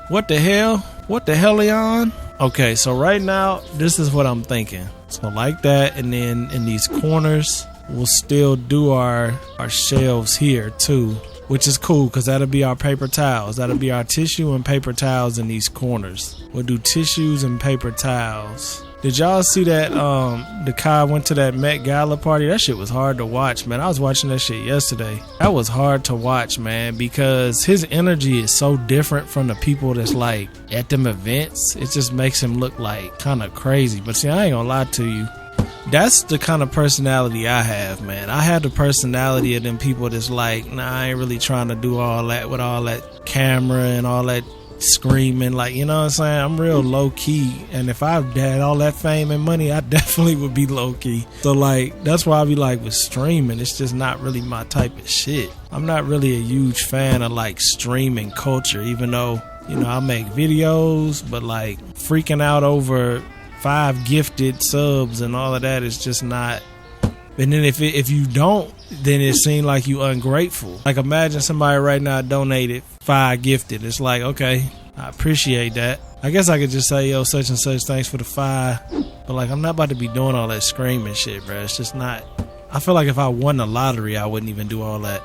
What the hell? What the hell, Leon? Okay, so right now, this is what I'm thinking. So like that, and then in these corners, we'll still do our shelves here too. Which is cool because that'll be our paper towels. That'll be our tissue and paper towels in these corners. We'll do tissues and paper towels. Did y'all see that the Kai went to that Met Gala party? That shit was hard to watch, man. I was watching that shit yesterday. That was hard to watch, man, because his energy is so different from the people that's like at them events. It just makes him look like kind of crazy. But see, I ain't gonna lie to you. That's the kind of personality I have, man. I have the personality of them people that's like, nah, I ain't really trying to do all that with all that camera and all that screaming, like, you know what I'm saying? I'm real low key, and if I had all that fame and money, I definitely would be low key. So like, that's why I be like, with streaming, it's just not really my type of shit. I'm not really a huge fan of like streaming culture, even though, you know, I make videos, but like freaking out over 5 gifted subs and all of that is just not. And then if you don't, then it seems like you ungrateful. Like, imagine somebody right now donated 5 gifted. It's like, okay, I appreciate that. I guess I could just say, yo, such and such, thanks for the 5. But like, I'm not about to be doing all that screaming shit, bro. It's just not. I feel like if I won the lottery, I wouldn't even do all that.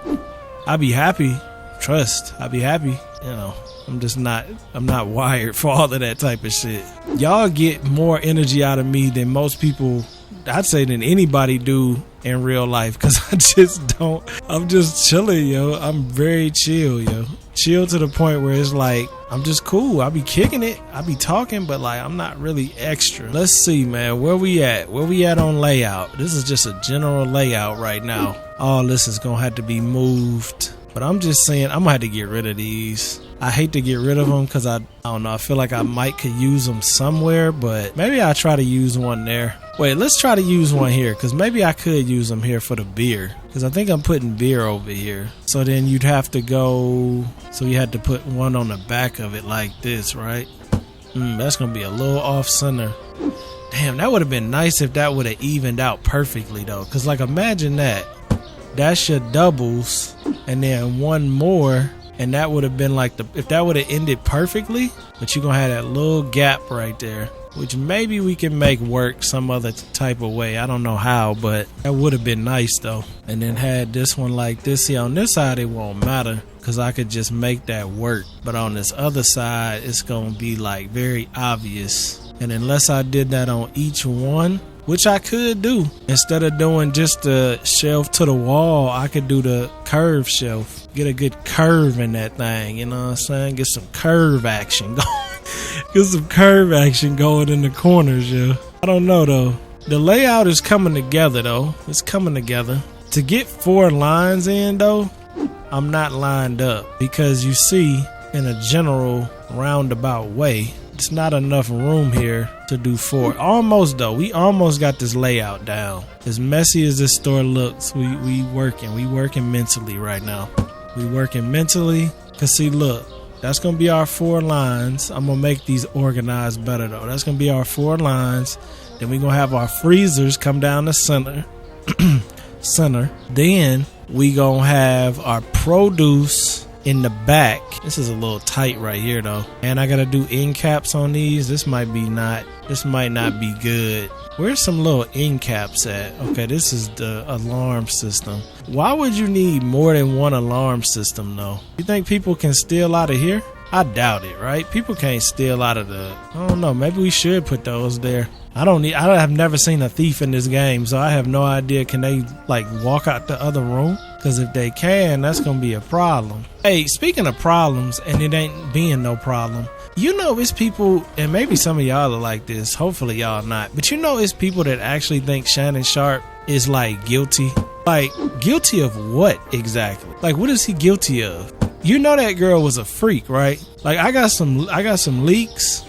I'd be happy. Trust. I'd be happy. You know, I'm not wired for all of that type of shit. Y'all get more energy out of me than most people, I'd say, than anybody do in real life, because I just don't. I'm just chilling, yo. I'm very chill, yo. Chill to the point where it's like, I'm just cool. I be kicking it. I be talking, but like, I'm not really extra. Let's see, man. Where we at? Where we at on layout? This is just a general layout right now. All this is going to have to be moved. But I'm just saying, I'm going to have to get rid of these. I hate to get rid of them because I don't know. I feel like I might could use them somewhere, but maybe I'll try to use one there. Wait, let's try to use one here, because maybe I could use them here for the beer, because I think I'm putting beer over here. So then you'd have to go, so you had to put one on the back of it like this, right? That's going to be a little off center. Damn, that would have been nice if that would have evened out perfectly though, because like, imagine that. That's your doubles, and then one more, and that would have been like if that would have ended perfectly, but you're going to have that little gap right there, which maybe we can make work some other type of way. I don't know how, but that would have been nice though. And then had this one like this. See, on this side it won't matter because I could just make that work, but on this other side it's gonna be like very obvious. And unless I did that on each one, which I could do, instead of doing just the shelf to the wall, I could do the curve shelf. Get a good curve in that thing, you know what I'm saying? Get some curve action going. Get some curve action going in the corners, yo. I don't know though. The layout is coming together though. It's coming together. To get 4 lines in though, I'm not lined up, because you see, in a general roundabout way, it's not enough room here to do 4. Almost though. We almost got this layout down. As messy as this store looks, we working mentally right now. We working mentally. Cause see, look, that's gonna be our 4 lines. I'm gonna make these organized better though. That's gonna be our 4 lines. Then we gonna have our freezers come down the center. Then we gonna have our produce in the back. This is a little tight right here though, and I gotta do end caps on these. This might not be good. Where's some little end caps at? Okay, this is the alarm system. Why would you need more than one alarm system though? You think people can steal out of here? I doubt it, right? People can't steal out of I don't know, maybe we should put those there. I have never seen a thief in this game, so I have no idea. Can they like walk out the other room? Because if they can, that's gonna be a problem. Hey, speaking of problems, and it ain't being no problem, you know, it's people, and maybe some of y'all are like this, hopefully y'all not, but you know, it's people that actually think Shannon Sharp is like guilty. Like, guilty of what exactly? Like, what is he guilty of? You know, that girl was a freak, right? Like, I got some leaks.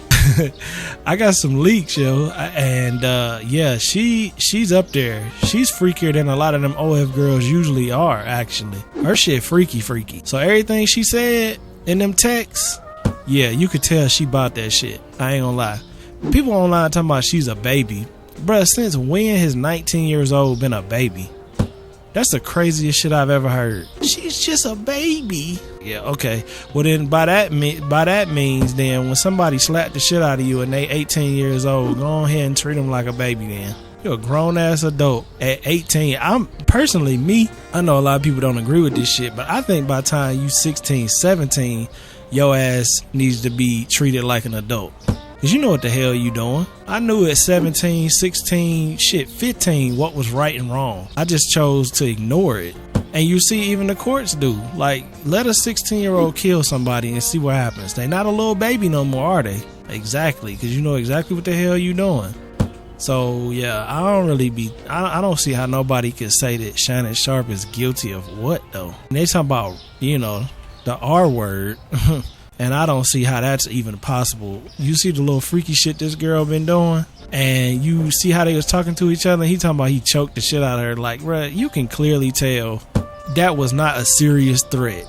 I got some leaks, yo, and yeah, she's up there. She's freakier than a lot of them OF girls usually are. Actually, her shit freaky. So everything she said in them texts, yeah, you could tell she bought that shit. I ain't gonna lie. People online talking about she's a baby, bruh. Since when has 19 years old been a baby? That's the craziest shit I've ever heard. She's just a baby. Yeah, okay. Well then, by that means, then when somebody slapped the shit out of you and they 18 years old, go ahead and treat them like a baby. Then you're a grown ass adult at 18. I'm personally me. I know a lot of people don't agree with this shit, but I think by the time you 16, 17, your ass needs to be treated like an adult. Cause you know what the hell you doing. I knew at 17, 16, shit, 15 what was right and wrong. I just chose to ignore it. And you see, even the courts do. Like, let a 16-year-old kill somebody and see what happens. They not a little baby no more, are they? Exactly, because you know exactly what the hell you doing. So yeah, I don't see how nobody can say that Shannon Sharp is guilty of what though. And they talking about, you know, the R word. And I don't see how that's even possible. You see the little freaky shit this girl been doing, and you see how they was talking to each other, and he talking about he choked the shit out of her. Like, bruh, you can clearly tell that was not a serious threat.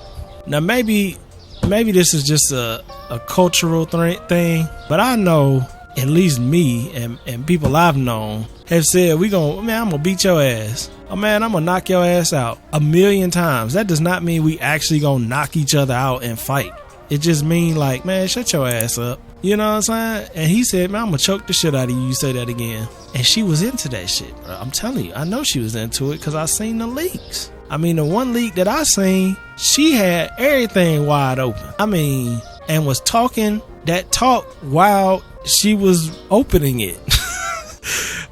Now, maybe this is just a cultural thing, but I know at least me and people I've known have said, I'm gonna beat your ass. Oh man, I'm gonna knock your ass out 1,000,000 times. That does not mean we actually gonna knock each other out and fight. It just mean like, man, shut your ass up. You know what I'm saying? And he said, man, I'm gonna choke the shit out of you. You say that again. And she was into that shit, bro. I'm telling you, I know she was into it because I seen the leaks. I mean, the one leak that I seen, she had everything wide open. I mean, and was talking that talk while she was opening it.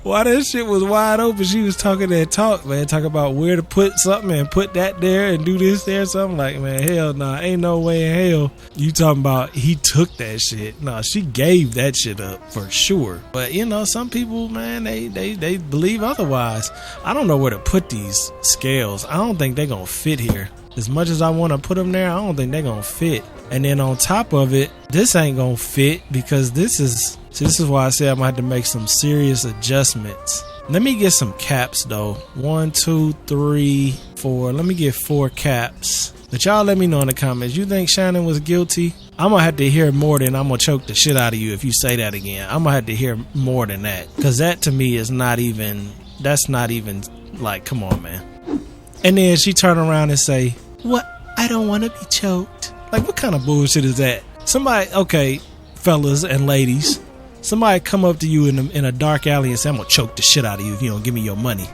While that shit was wide open, she was talking that talk, man. Talk about where to put something and put that there and do this there. So I'm like, man, hell nah. Ain't no way in hell you talking about he took that shit. Nah, she gave that shit up for sure. But, you know, some people, man, they believe otherwise. I don't know where to put these scales. I don't think they're going to fit here. As much as I want to put them there, I don't think they're going to fit. And then on top of it, this ain't going to fit because this is why I say I'm going to have to make some serious adjustments. Let me get some caps though. 1, 2, 3, 4. Let me get 4 caps. But y'all let me know in the comments. You think Shannon was guilty? I'm going to have to hear more than I'm going to choke the shit out of you if you say that again. I'm going to have to hear more than that. Because that to me is not even, that's not even like, come on, man. And then she turned around and say, what? I don't want to be choked. Like, what kind of bullshit is that? Somebody, okay, fellas and ladies, somebody come up to you in a dark alley and say, I'm going to choke the shit out of you if you don't give me your money.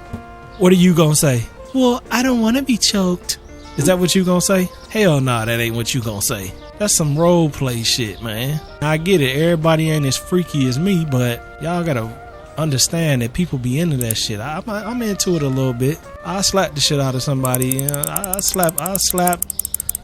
What are you going to say? Well, I don't want to be choked. Is that what you going to say? Hell nah, that ain't what you going to say. That's some role play shit, man. I get it. Everybody ain't as freaky as me, but y'all got to understand that people be into that shit. I'm into it a little bit. I slap the shit out of somebody. You know,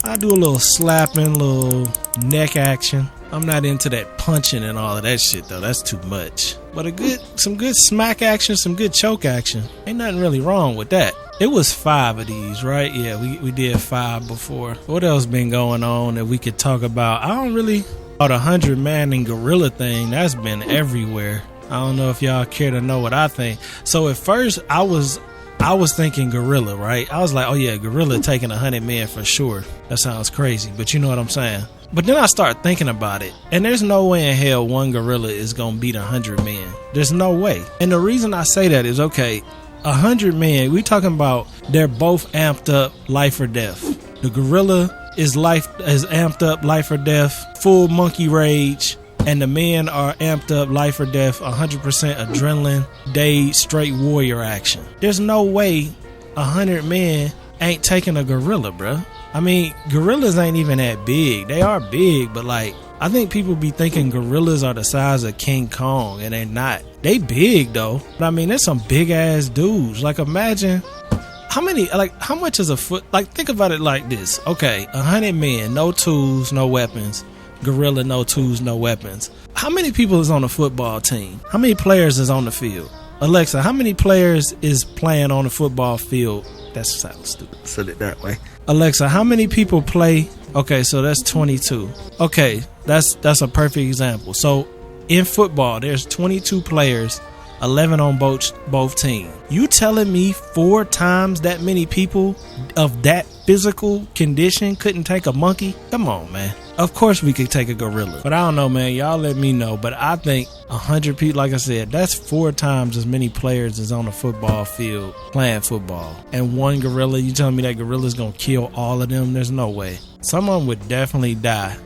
I do a little slapping, little neck action. I'm not into that punching and all of that shit though. That's too much. But some good smack action, some good choke action. Ain't nothing really wrong with that. It was 5 of these, right? Yeah, we did 5 before. What else been going on that we could talk about? About 100 man and gorilla thing, that's been everywhere. I don't know if y'all care to know what I think. So at first I was thinking gorilla, right? I was like, oh yeah, gorilla taking 100 men for sure. That sounds crazy, but you know what I'm saying? But then I start thinking about it, and there's no way in hell one gorilla is gonna beat 100 men. There's no way. And the reason I say that is, okay, 100 men, we talking about they're both amped up life or death. The gorilla is amped up life or death, full monkey rage. And the men are amped up life or death, 100% adrenaline, day straight warrior action. There's no way 100 men ain't taking a gorilla, bruh. I mean, gorillas ain't even that big. They are big, but like, I think people be thinking gorillas are the size of King Kong, and they're not. They big though. But I mean, there's some big ass dudes. Like, imagine how much is a foot? Like, think about it like this. Okay, 100 men, no tools, no weapons. Gorilla, no tools, no weapons. How many people is on a football team? How many players is on the field? Alexa, how many players is playing on the football field? That sounds stupid. Said it that way. Alexa, how many people play? Okay, so that's 22. Okay, that's a perfect example. So in football, there's 22 players, 11 on both teams. You telling me 4 times that many people of that physical condition couldn't take a monkey? Come on, man. Of course we could take a gorilla. But I don't know, man. Y'all let me know. But I think 100 people, like I said, that's 4 times as many players as on a football field playing football. And one gorilla, you telling me that gorilla's going to kill all of them? There's no way. Some of them would definitely die.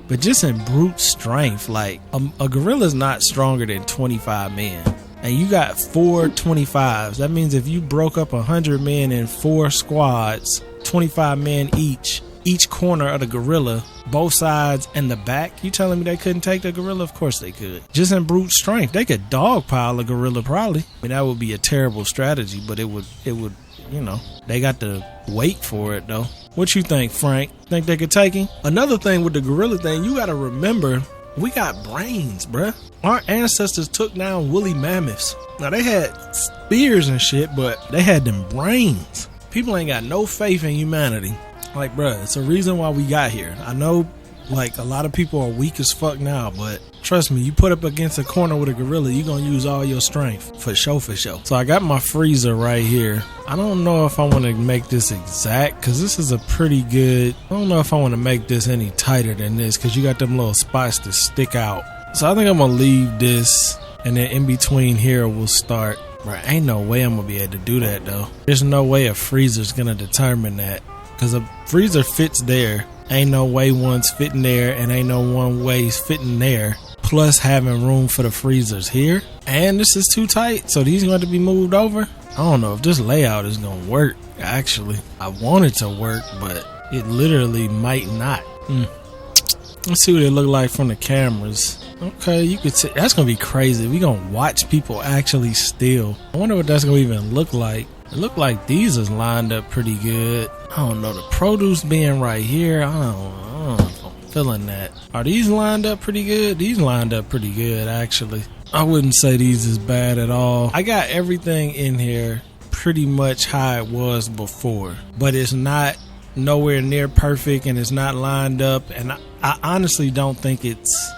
But just in brute strength, like a gorilla's not stronger than 25 men. And you got 4 25s. That means if you broke up 100 men in 4 squads, 25 men each corner of the gorilla, both sides and the back, you telling me they couldn't take the gorilla? Of course they could. Just in brute strength, they could dogpile a gorilla probably. I mean, that would be a terrible strategy, but it would, you know, they got to wait for it though. What you think, Frank? Think they could take him? Another thing with the gorilla thing, you got to remember, we got brains, bruh. Our ancestors took down woolly mammoths. Now they had spears and shit, but they had them brains. People ain't got no faith in humanity. Like, bruh, it's a reason why we got here. I know Like, a lot of people are weak as fuck now, but trust me, you put up against a corner with a gorilla, you gonna use all your strength. For sure, for sure. So I got my freezer right here. I don't know if I want to make this exact, because this is a pretty good... I don't know if I want to make this any tighter than this, because you got them little spots that stick out. So I think I'm gonna leave this, and then in between here we'll start. Bro, ain't no way I'm gonna be able to do that though. There's no way a freezer's gonna determine that, because a freezer fits there. Ain't no way one's fitting there, and ain't no one way's fitting there. Plus having room for the freezers here. And this is too tight, so these are going to be moved over. I don't know if this layout is going to work, actually. I want it to work, but it literally might not. Let's see what it look like from the cameras. Okay, you could see, that's going to be crazy. We going to watch people actually steal. I wonder what that's going to even look like. It look like these is lined up pretty good. I don't know, the produce being right here, I don't know if I'm feeling that. Are these lined up pretty good? These lined up pretty good, actually. I wouldn't say these is bad at all. I got everything in here pretty much how it was before, but it's not nowhere near perfect, and it's not lined up, and I honestly don't think it's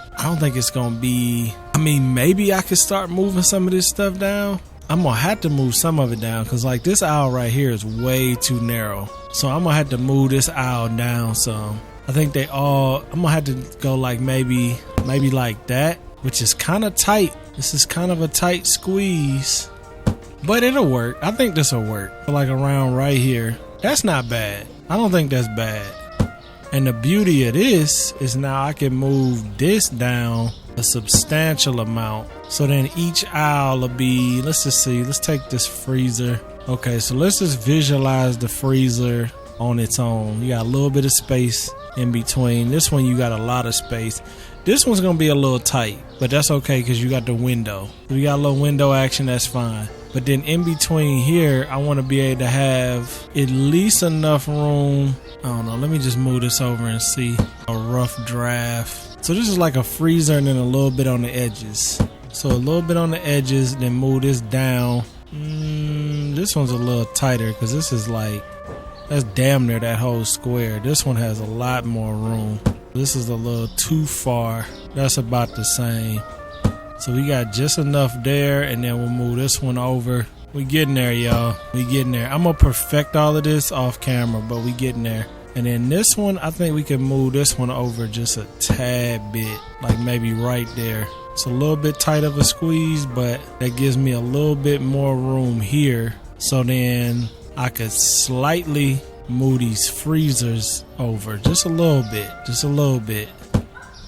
gonna be... I mean, maybe I could start moving some of this stuff down. I'm gonna have to move some of it down, because like this aisle right here is way too narrow, so I'm gonna have to move this aisle down some. I think I'm gonna have to go like maybe like that, which is kind of tight. This is kind of a tight squeeze, but it'll work. I think this will work. Like around right here, that's not bad. I don't think that's bad. And the beauty of this is now I can move this down a substantial amount. So then each aisle will be, let's just see, let's take this freezer. Okay, so let's just visualize the freezer on its own. You got a little bit of space in between. This one you got a lot of space. This one's gonna be a little tight, but that's okay because you got the window. If you got a little window action, that's fine. But then in between here, I want to be able to have at least enough room. I don't know, let me just move this over and see a rough draft. So this is like a freezer and then a little bit on the edges. So a little bit on the edges, then move this down. This one's a little tighter because this is like, that's damn near that whole square. This one has a lot more room. This is a little too far. That's about the same. So we got just enough there, and then we'll move this one over. We getting there, y'all. We getting there. I'm gonna perfect all of this off camera, but we getting there. And then this one, I think we can move this one over just a tad bit, like maybe right there. It's a little bit tight of a squeeze, but that gives me a little bit more room here. So then I could slightly move these freezers over just a little bit, just a little bit.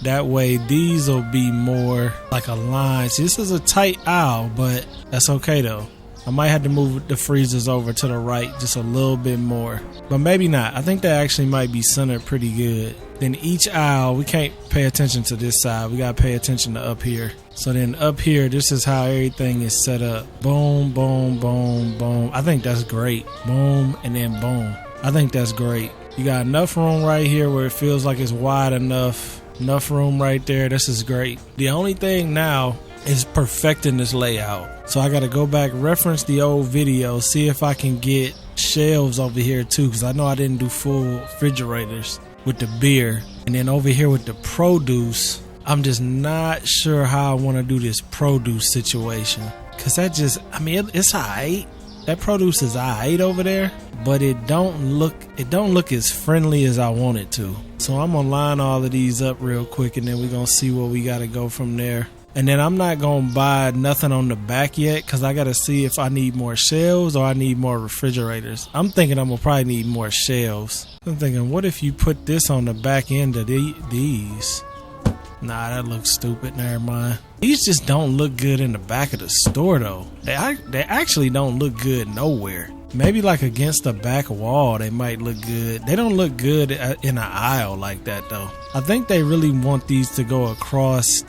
That way these will be more like a line. See, this is a tight aisle, but that's okay though. I might have to move the freezers over to the right just a little bit more, but maybe not. I think that actually might be centered pretty good. Then each aisle, we can't pay attention to this side. We gotta pay attention to up here. So then up here, this is how everything is set up. Boom, boom, boom, boom. I think that's great. Boom, and then boom. I think that's great. You got enough room right here where it feels like it's wide enough. Enough room right there. This is great. The only thing now is perfecting this layout. So I got to go back, reference the old video, see if I can get shelves over here too, because I know I didn't do full refrigerators with the beer. And then over here with the produce, I'm just not sure how I want to do this produce situation, because that just, I mean, it's alright. That produce is alright over there, but it don't look as friendly as I want it to. So I'm gonna line all of these up real quick, and then we're gonna see where we gotta go from there. And then I'm not gonna buy nothing on the back yet, because I gotta see if I need more shelves or I need more refrigerators. I'm thinking I'm gonna probably need more shelves. I'm thinking, what if you put this on the back end of these? Nah, that looks stupid. Never mind. These just don't look good in the back of the store though. They actually don't look good nowhere. Maybe like against the back wall they might look good. They don't look good in an aisle like that though. I think they really want these to go across.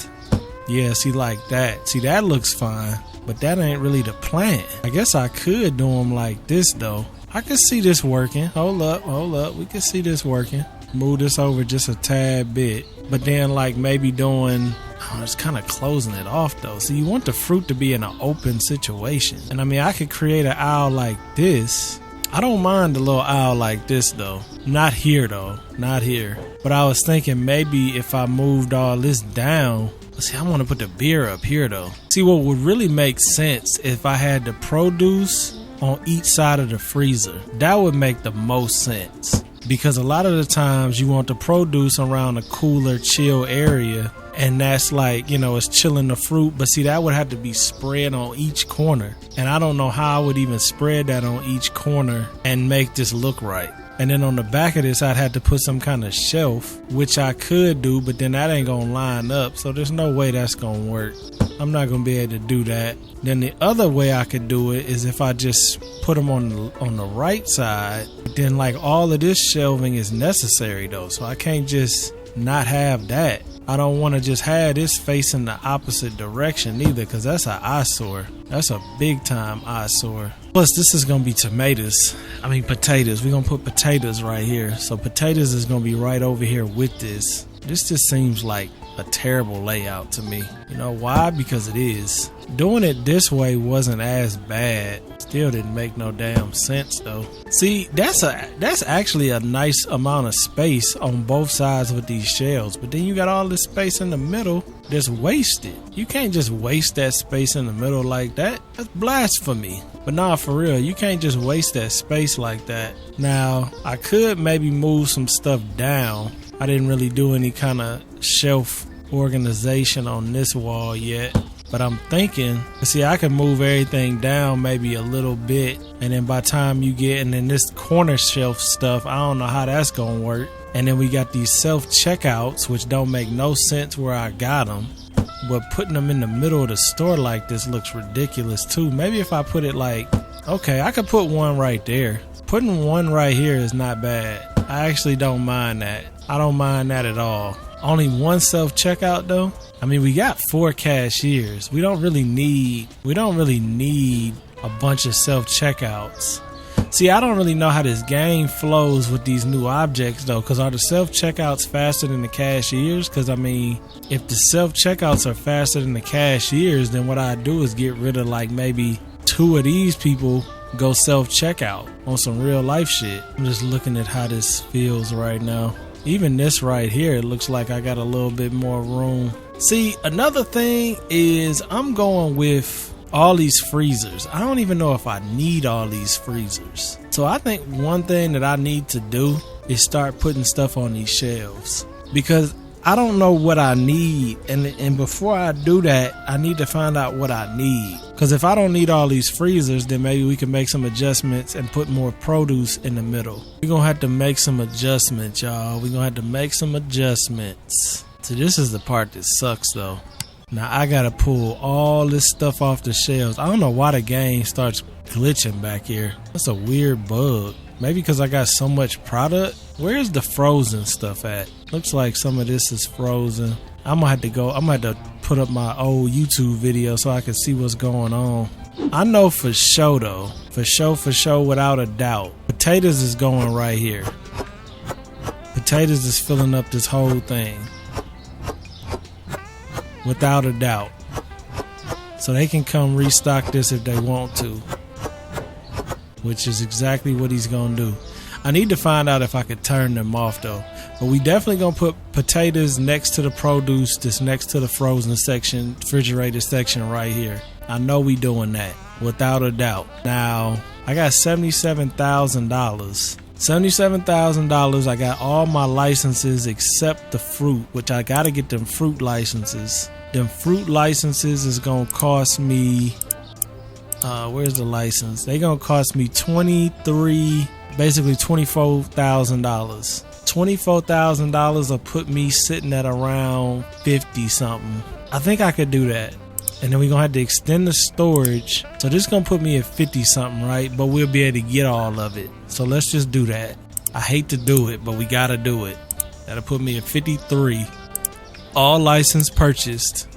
Yeah, see, like that. See, that looks fine, but that ain't really the plan. I guess I could do them like this though. I could see this working. Hold up. We can see this working. Move this over just a tad bit, but then like maybe doing, it's kind of closing it off though. So you want the fruit to be in an open situation. And I mean, I could create an aisle like this. I don't mind a little aisle like this though. Not here though, not here. But I was thinking maybe if I moved all this down. See, I want to put the beer up here though. See, what would really make sense if I had the produce on each side of the freezer. That would make the most sense. Because a lot of the times you want the produce around a cooler, chill area. And that's like, you know, it's chilling the fruit. But see, that would have to be spread on each corner. And I don't know how I would even spread that on each corner and make this look right. And then on the back of this, I'd have to put some kind of shelf, which I could do, but then that ain't going to line up. So there's no way that's going to work. I'm not going to be able to do that. Then the other way I could do it is if I just put them on the right side. Then like all of this shelving is necessary though. So I can't just not have that. I don't want to just have this facing the opposite direction either, because that's an eyesore. That's a big time eyesore. Plus, this is going to be potatoes. We're going to put potatoes right here. So potatoes is going to be right over here with this. This just seems like a terrible layout to me. You know why? Because it is. Doing it this way wasn't as bad. Still didn't make no damn sense though. See, that's actually a nice amount of space on both sides with these shelves. But then you got all this space in the middle that's wasted. You can't just waste that space in the middle like that. That's blasphemy. But nah, for real, you can't just waste that space like that. Now, I could maybe move some stuff down. I didn't really do any kind of shelf organization on this wall yet. But I'm thinking, see, I can move everything down maybe a little bit. And then by the time you get, and then this corner shelf stuff, I don't know how that's going to work. And then we got these self-checkouts, which don't make no sense where I got them. But putting them in the middle of the store like this looks ridiculous too. Maybe if I put it like, okay, I could put one right there. Putting one right here is not bad. I actually don't mind that. I don't mind that at all. Only one self-checkout though. We got 4 cashiers. We don't really need a bunch of self-checkouts. See, I don't really know how this game flows with these new objects though, because are the self-checkouts faster than the cashiers? Because if the self-checkouts are faster than the cashiers, then what I do is get rid of like maybe 2 of these people, go self-checkout on some real life shit. I'm just looking at how this feels right now. Even this right here, it looks like I got a little bit more room. See, another thing is I'm going with all these freezers. I don't even know if I need all these freezers. So I think one thing that I need to do is start putting stuff on these shelves, because I don't know what I need. And before I do that, I need to find out what I need. Because if I don't need all these freezers, then maybe we can make some adjustments and put more produce in the middle. We're going to have to make some adjustments, y'all. We're going to have to make some adjustments. So this is the part that sucks, though. Now I got to pull all this stuff off the shelves. I don't know why the game starts glitching back here. That's a weird bug. Maybe because I got so much product. Where's the frozen stuff at? Looks like some of this is frozen. I'm going to have to put up my old YouTube video so I can see what's going on. I know for sure though. For sure, without a doubt. Potatoes is going right here. Potatoes is filling up this whole thing. Without a doubt. So they can come restock this if they want to. Which is exactly what he's going to do. I need to find out if I could turn them off though. But we definitely going to put potatoes next to the produce, this next to the frozen section, refrigerated section right here. I know we doing that. Without a doubt. Now, I got $77,000. $77,000. I got all my licenses except the fruit, which I got to get them fruit licenses. Them fruit licenses is going to cost me... where's the license? They gonna cost me $24,000. $24,000 will put me sitting at around 50 something. I think I could do that. And then we're gonna have to extend the storage. So this is gonna put me at 50 something, right? But we'll be able to get all of it. So let's just do that. I hate to do it, but we gotta do it. That'll put me at 53. All license purchased.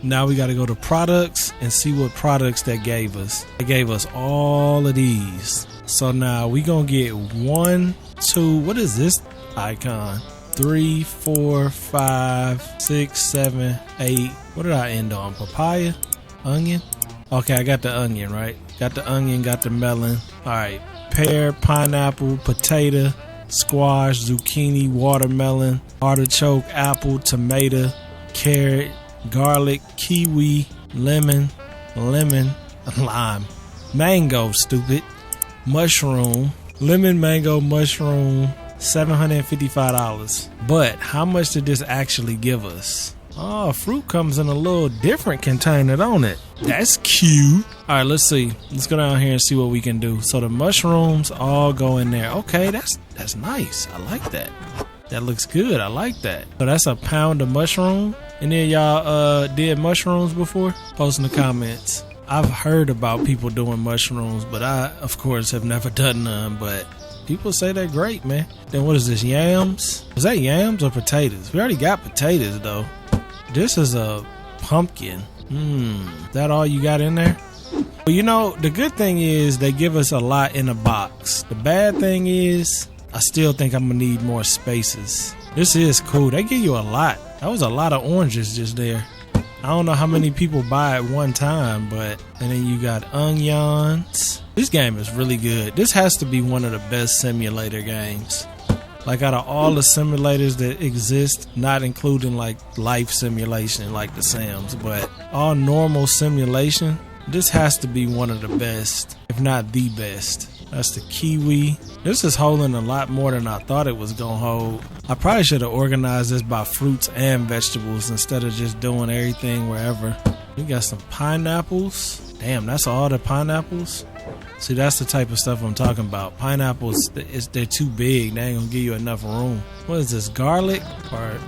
Now we got to go to products and see what products they gave us. They gave us all of these. So now we going to get 1, 2, what is this icon? 3, 4, 5, 6, 7, 8. What did I end on? Papaya? Onion? Okay, I got the onion, right? Got the onion, got the melon. All right, pear, pineapple, potato, squash, zucchini, watermelon, artichoke, apple, tomato, carrot, garlic, kiwi, lemon, lime, mango, stupid, mushroom, lemon, mango, mushroom, $755. But how much did this actually give us? Oh, fruit comes in a little different container, don't it? That's cute. All right, let's see. Let's go down here and see what we can do. So the mushrooms all go in there. Okay, that's nice. I like that. That looks good. I like that. So that's a pound of mushroom. And then y'all did mushrooms before? Post in the comments. I've heard about people doing mushrooms, but I, of course, have never done none. But people say they're great, man. Then what is this, yams? Is that yams or potatoes? We already got potatoes, though. This is a pumpkin. Is that all you got in there? Well, you know, the good thing is they give us a lot in a box. The bad thing is I still think I'm going to need more spaces. This is cool. They give you a lot. That was a lot of oranges just there. I don't know how many people buy at one time, but... And then you got onions. This game is really good. This has to be one of the best simulator games. Like out of all the simulators that exist, not including like life simulation like the Sims, but all normal simulation, this has to be one of the best, if not the best. That's the kiwi. This is holding a lot more than I thought it was gonna hold. I probably should have organized this by fruits and vegetables instead of just doing everything wherever. We got some pineapples. Damn, that's all the pineapples? See, that's the type of stuff I'm talking about. Pineapples, they're too big. They ain't gonna give you enough room. What is this, garlic? Or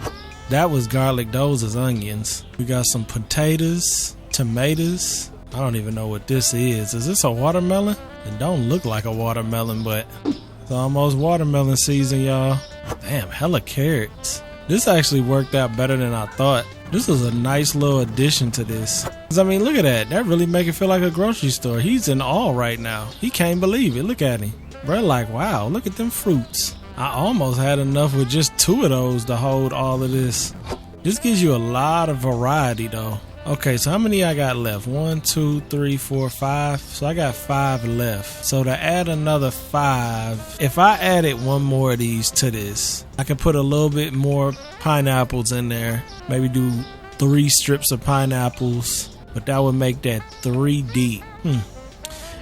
that was garlic, those is onions. We got some potatoes, tomatoes. I don't even know what this is. Is this a watermelon? It don't look like a watermelon, but it's almost watermelon season, y'all. Damn, hella carrots. This actually worked out better than I thought. This was a nice little addition to this. Cause I mean, look at that. That really make it feel like a grocery store. He's in awe right now. He can't believe it. Look at him. Bro, like, wow, look at them fruits. I almost had enough with just 2 of those to hold all of this. This gives you a lot of variety, though. Okay, so how many I got left? 1, 2, 3, 4, 5. So I got 5 left. So to add another 5, if I added one more of these to this, I could put a little bit more pineapples in there. Maybe do 3 strips of pineapples, but that would make that 3 deep.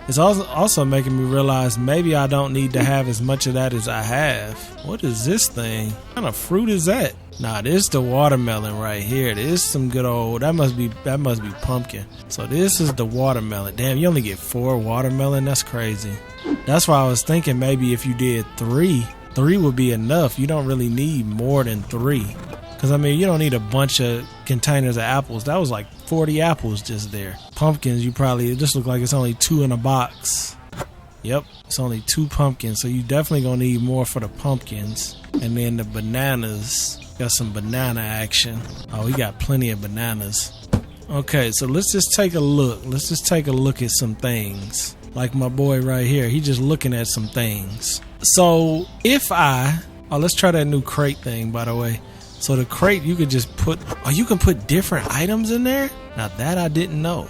It's also making me realize maybe I don't need to have as much of that as I have. What is this thing? What kind of fruit is that? Nah, this is the watermelon right here. This is some good old, that must be pumpkin. So this is the watermelon. Damn, you only get 4 watermelon? That's crazy. That's why I was thinking maybe if you did 3 would be enough. You don't really need more than 3. Because, I mean, you don't need a bunch of containers of apples. That was like 40 apples just there. Pumpkins, it just look like it's only 2 in a box. Yep, it's only 2 pumpkins. So you definitely going to need more for the pumpkins. And then the bananas. Got some banana action. Oh, we got plenty of bananas. Okay, so let's just take a look. Let's just take a look at some things. Like my boy right here. He just looking at some things. So if let's try that new crate thing, by the way. So the crate, you could just you can put different items in there? Now that I didn't know.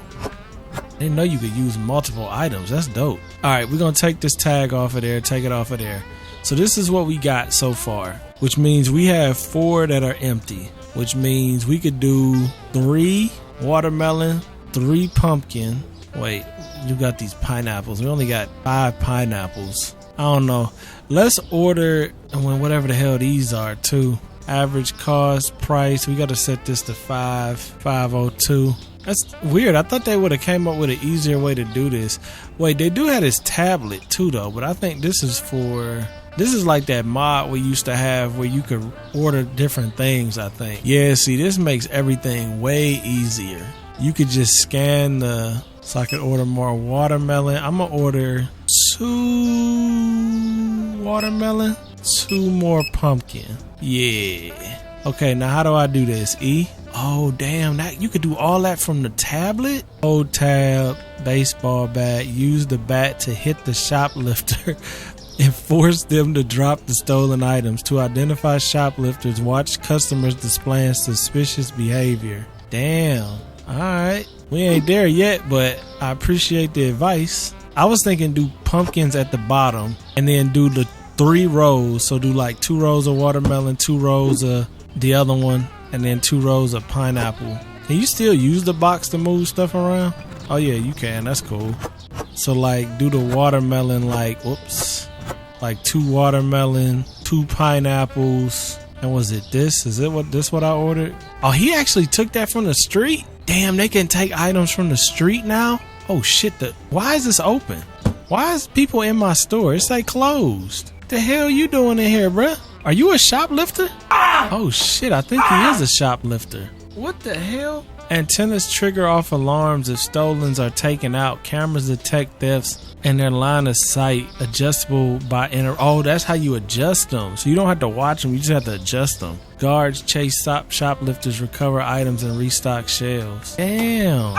I didn't know you could use multiple items. That's dope. All right, we're going to take this tag off of there, take it off of there. So this is what we got so far, which means we have 4 that are empty, which means we could do 3 watermelon, 3 pumpkin. Wait, you got these pineapples. We only got 5 pineapples. I don't know. Let's order whatever the hell these are too. Average cost, price. We got to set this to 502. That's weird. I thought they would have came up with an easier way to do this. Wait, they do have this tablet too though, but I think this is like that mod we used to have where you could order different things, I think. Yeah, see, this makes everything way easier. You could just scan so I could order more watermelon. I'm going to order 2 watermelon, 2 more pumpkin. Yeah. Okay, now how do I do this? E? Oh, damn, you could do all that from the tablet? Hold tab, baseball bat, use the bat to hit the shoplifter and force them to drop the stolen items. To identify shoplifters, watch customers displaying suspicious behavior. Damn. Alright. We ain't there yet, but I appreciate the advice. I was thinking do pumpkins at the bottom and then do the 3 rows. So do like 2 rows of watermelon, 2 rows of the other one, and then 2 rows of pineapple. Can you still use the box to move stuff around? Oh yeah, you can. That's cool. So like do the watermelon like, whoops, like 2 watermelon, 2 pineapples. And was it this? Is it what I ordered? Oh, he actually took that from the street? Damn, they can take items from the street now? Oh shit, why is this open? Why is people in my store? It's like closed. What the hell you doing in here, bruh? Are you a shoplifter? Oh shit, I think he is a shoplifter. What the hell? Antennas trigger off alarms if stolens are taken out. Cameras detect thefts and their line of sight adjustable by oh, that's how you adjust them. So you don't have to watch them, you just have to adjust them. Guards chase shoplifters, recover items, and restock shelves. Damn.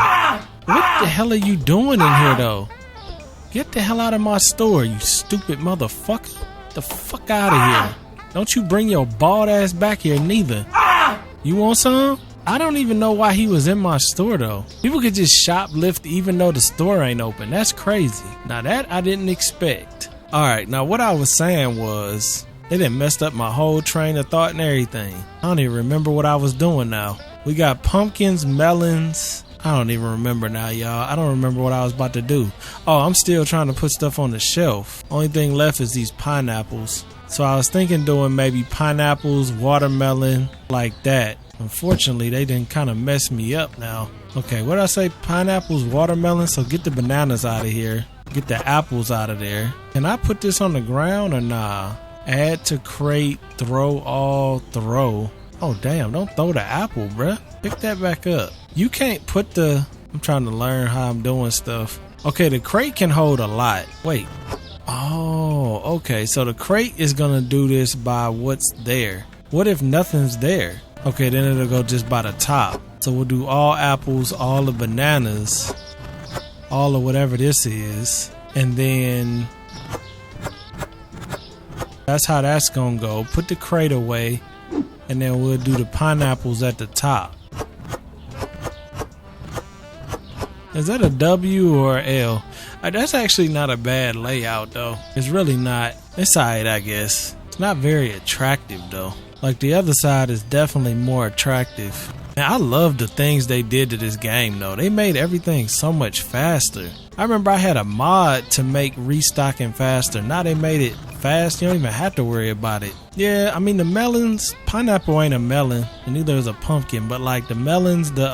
What the hell are you doing in here though? Get the hell out of my store, you stupid motherfucker. The fuck out of here. Don't you bring your bald ass back here neither. You want some? I don't even know why he was in my store though. People could just shoplift even though the store ain't open. That's crazy. Now that I didn't expect. Alright, now what I was saying was they done messed up my whole train of thought and everything. I don't even remember what I was doing now. We got pumpkins, melons. I don't even remember now, y'all. I don't remember what I was about to do. Oh, I'm still trying to put stuff on the shelf. Only thing left is these pineapples. So I was thinking doing maybe pineapples, watermelon, like that. Unfortunately, they didn't kind of mess me up now. Okay, what did I say? Pineapples, watermelon. So get the bananas out of here. Get the apples out of there. Can I put this on the ground or nah? Add to crate, throw all, throw. Oh, damn. Don't throw the apple, bruh. Pick that back up. You can't put the... I'm trying to learn how I'm doing stuff. Okay, the crate can hold a lot. Wait. Oh, okay. So the crate is going to do this by what's there. What if nothing's there? Okay, then it'll go just by the top. So we'll do all apples, all the bananas, all of whatever this is. And then that's how that's gonna go. Put the crate away, and then we'll do the pineapples at the top. Is that a W or a L? That's actually not a bad layout though. It's really not. It's alright, I guess. It's not very attractive though. Like the other side is definitely more attractive. And I love the things they did to this game though. They made everything so much faster. I remember I had a mod to make restocking faster. Now they made it fast. You don't even have to worry about it. Yeah, I mean the melons, pineapple ain't a melon, and neither is a pumpkin. But like the melons, the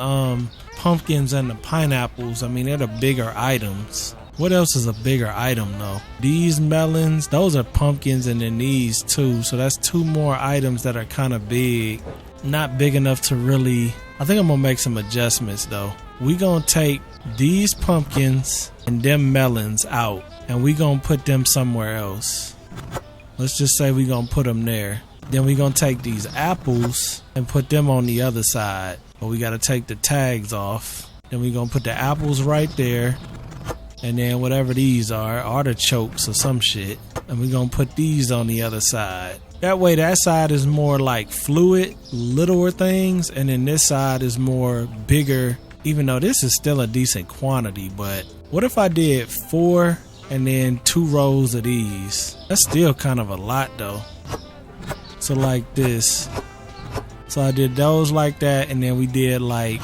pumpkins and the pineapples, I mean they're the bigger items. What else is a bigger item though? These melons, those are pumpkins, and then these too. So that's 2 more items that are kind of big. Not big enough to really... I think I'm going to make some adjustments though. We going to take these pumpkins and them melons out, and we going to put them somewhere else. Let's just say we going to put them there. Then we going to take these apples and put them on the other side. But we got to take the tags off. Then we going to put the apples right there. And then whatever these are, artichokes or some shit. And we're going to put these on the other side. That way that side is more like fluid, littler things. And then this side is more bigger, even though this is still a decent quantity. But what if I did 4 and then 2 rows of these? That's still kind of a lot though. So like this. So I did those like that, and then we did like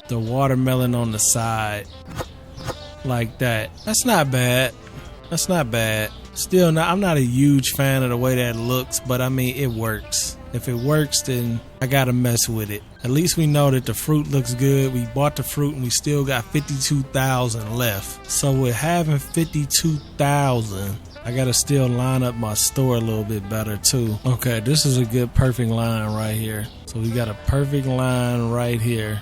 the watermelon on the side like that. That's not bad. That's not bad. Still not, I'm not a huge fan of the way that looks, but I mean it works. If it works, then I gotta mess with it. At least we know that the fruit looks good. We bought the fruit and we still got 52,000 left. So with having 52,000, I gotta still line up my store a little bit better too. Okay, this is a good perfect line right here. So we got a perfect line right here.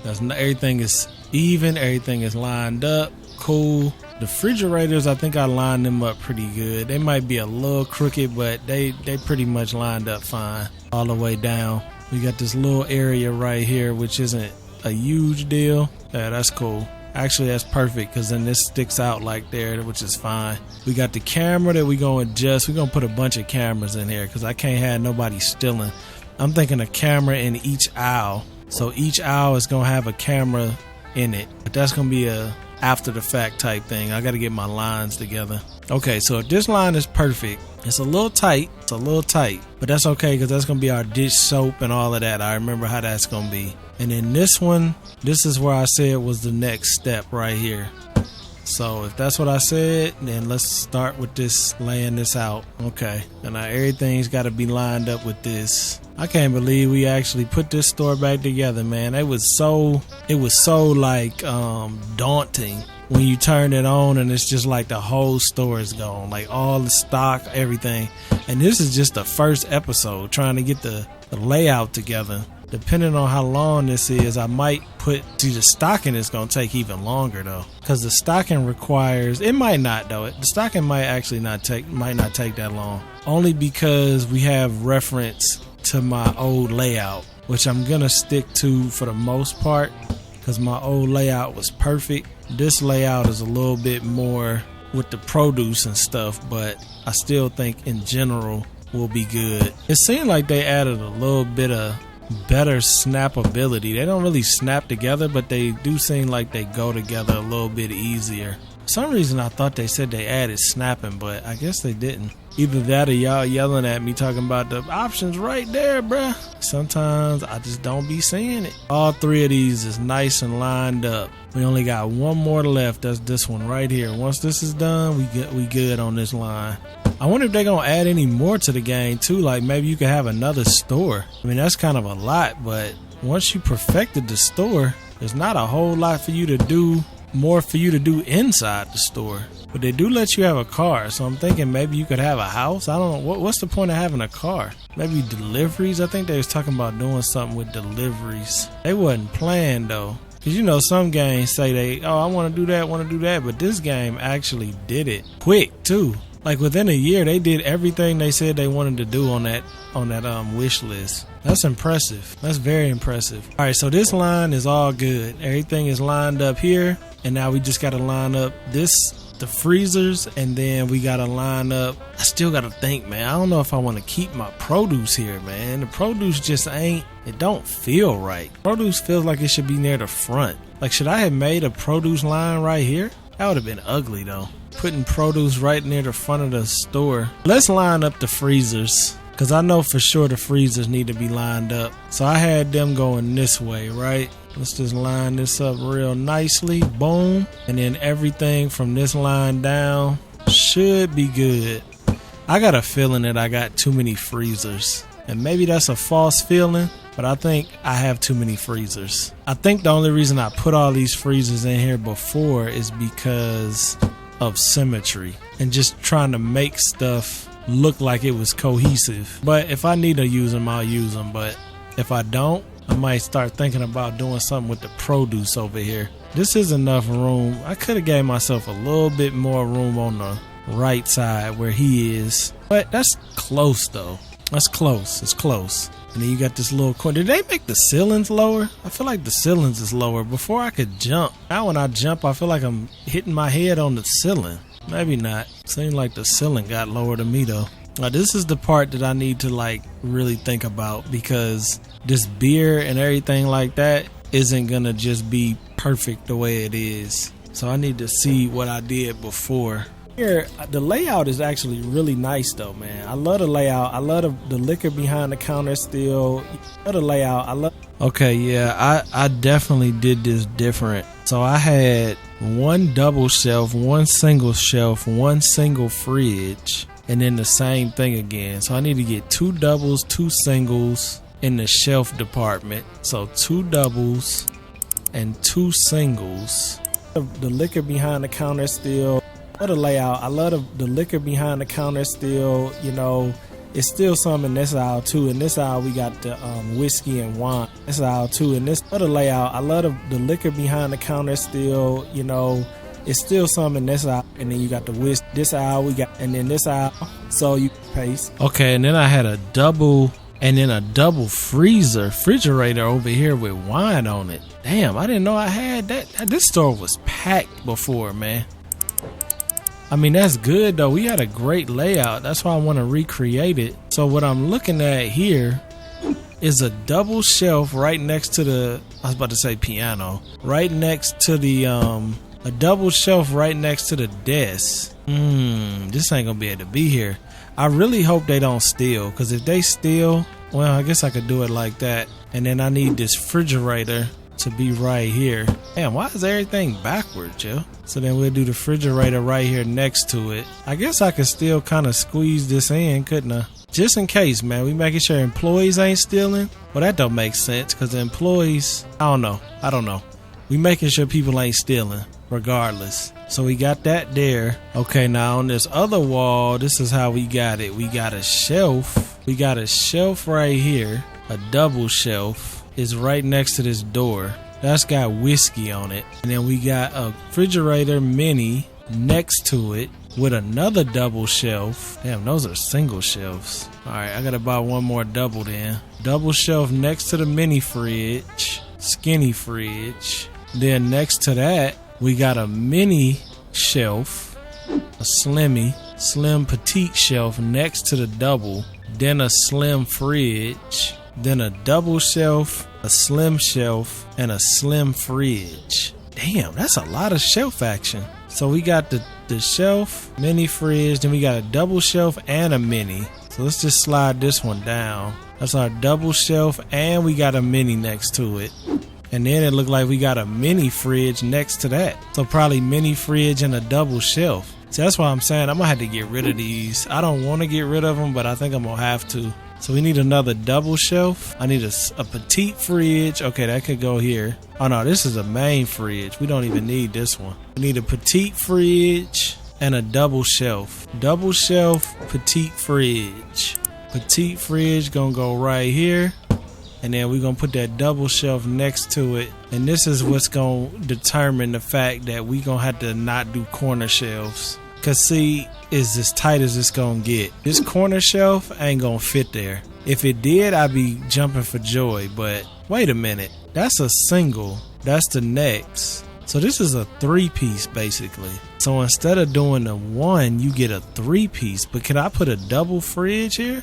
Everything is even, everything is lined up, cool. The refrigerators, I think I lined them up pretty good. They might be a little crooked, but they pretty much lined up fine all the way down. We got this little area right here, which isn't a huge deal. Yeah, that's cool. Actually, that's perfect, because then this sticks out like there, which is fine. We got the camera that we gonna adjust. We're gonna put a bunch of cameras in here because I can't have nobody stealing. I'm thinking a camera in each aisle. So each aisle is gonna have a camera in it, but that's gonna be a after the fact type thing. I gotta get my lines together. Okay, so if this line is perfect, it's a little tight, but that's okay because that's gonna be our dish soap and all of that. I remember how that's gonna be. And then this one, this is where I said was the next step right here. So if that's what I said, then let's start with this, laying this out. Okay, and now everything's got to be lined up with this. I can't believe we actually put this store back together, man. It was so like daunting when you turn it on and it's just like the whole store is gone, like all the stock, everything. And this is just the first episode, trying to get the layout together. Depending on how long this is, I might the stocking is going to take even longer though, because the stocking requires, it might not though, the stocking might actually not take that long, only because we have reference to my old layout, which I'm gonna stick to for the most part, because my old layout was perfect. This layout is a little bit more with the produce and stuff, but I still think in general will be good. It seemed like they added a little bit of better snappability. They don't really snap together, but they do seem like they go together a little bit easier. For some reason I thought they said they added snapping, but I guess they didn't. Either that or y'all yelling at me talking about the options right there, bruh. Sometimes I just don't be seeing it. All three of these is nice and lined up. We only got one more left. That's this one right here. Once this is done, we good on this line. I wonder if they're gonna add any more to the game too. Like maybe you could have another store. I mean, that's kind of a lot, but once you perfected the store, there's not a whole lot for you to do, more for you to do inside the store. But they do let you have a car, so I'm thinking maybe you could have a house. I don't know, what's the point of having a car? Maybe deliveries? I think they was talking about doing something with deliveries. They wasn't playing though, because you know some games say I want to do that, but this game actually did it quick too. Like within a year, they did everything they said they wanted to do on that wish list. That's impressive. That's very impressive. All right, so this line is all good. Everything is lined up here, and now we just got to line up the freezers, and then we got to line up. I still got to think, man. I don't know if I want to keep my produce here, man. The produce just it don't feel right. Produce feels like it should be near the front. Like, should I have made a produce line right here? That would have been ugly though. Putting produce right near the front of the store. Let's line up the freezers, because I know for sure the freezers need to be lined up. So I had them going this way, right? Let's just line this up real nicely. Boom. And then everything from this line down should be good. I got a feeling that I got too many freezers. And maybe that's a false feeling, but I think I have too many freezers. I think the only reason I put all these freezers in here before is because of symmetry and just trying to make stuff look like it was cohesive. But if I need to use them, I'll use them. But if I don't, I might start thinking about doing something with the produce over here. This is enough room. I could have gave myself a little bit more room on the right side where he is, but that's close though. That's close. It's close. And then you got this little corner. Did they make the ceilings lower? I feel like the ceilings is lower. Before I could jump. Now when I jump, I feel like I'm hitting my head on the ceiling. Maybe not. Seems like the ceiling got lower to me though. Now this is the part that I need to like really think about, because this beer and everything like that isn't gonna just be perfect the way it is. So I need to see what I did before. Here, the layout is actually really nice though, man. I love the layout. I love the liquor behind the counter still. I love the layout. Okay, yeah, I definitely did this different. So I had one double shelf, one single shelf, one single fridge, and then the same thing again. So I need to get 2 doubles, 2 singles in the shelf department. So 2 doubles and 2 singles. The liquor behind the counter still. I love the layout. I love the liquor behind the counter still. You know, it's still some in this aisle too. In this aisle we got the whiskey and wine. This aisle too. And this other layout, I love the liquor behind the counter still. You know, it's still some in this aisle. And then you got the whiskey. This aisle we got, and then this aisle. So you paste. Okay, and then I had a double, and then a double refrigerator over here with wine on it. Damn, I didn't know I had that. This store was packed before, man. I mean, that's good though. We had a great layout. That's why I want to recreate it. So what I'm looking at here is a double shelf right next to the, I was about to say piano, right next to the, a double shelf right next to the desk. This ain't gonna be able to be here. I really hope they don't steal, because if they steal, well, I guess I could do it like that. And then I need this refrigerator to be right here. Damn, why is everything backwards, yo? So then we'll do the refrigerator right here next to it. I guess I could still kind of squeeze this in, couldn't I? Just in case, man. We making sure employees ain't stealing. Well, that don't make sense, because the employees, I don't know. We making sure people ain't stealing regardless. So we got that there. Okay, now on this other wall, this is how we got it. We got a shelf. We got a shelf right here. A double shelf is right next to this door. That's got whiskey on it. And then we got a refrigerator mini next to it with another double shelf. Damn, those are single shelves. Alright, I gotta buy one more double then. Double shelf next to the mini fridge. Skinny fridge. Then next to that, we got a mini shelf. A slim petite shelf next to the double. Then a slim fridge. Then a double shelf, a slim shelf, and a slim fridge. Damn, that's a lot of shelf action. So we got the shelf, mini fridge, then we got a double shelf and a mini. So let's just slide this one down. That's our double shelf, and we got a mini next to it. And then it looked like we got a mini fridge next to that. So probably mini fridge and a double shelf. So that's why I'm saying I'm gonna have to get rid of these. I don't want to get rid of them, but I think I'm gonna have to. So we need another double shelf. I need a petite fridge. Okay, that could go here. Oh no, this is a main fridge. We don't even need this one. We need a petite fridge and a double shelf. Double shelf, petite fridge. Petite fridge gonna go right here. And then we're gonna put that double shelf next to it. And this is what's gonna determine the fact that we gonna have to not do corner shelves. Cause see, it's as tight as it's gonna get. This corner shelf ain't gonna fit there. If it did, I'd be jumping for joy. But wait a minute, that's a single. That's the next. So this is a 3-piece basically. So instead of doing a 1, you get a 3-piece. But can I put a double fridge here?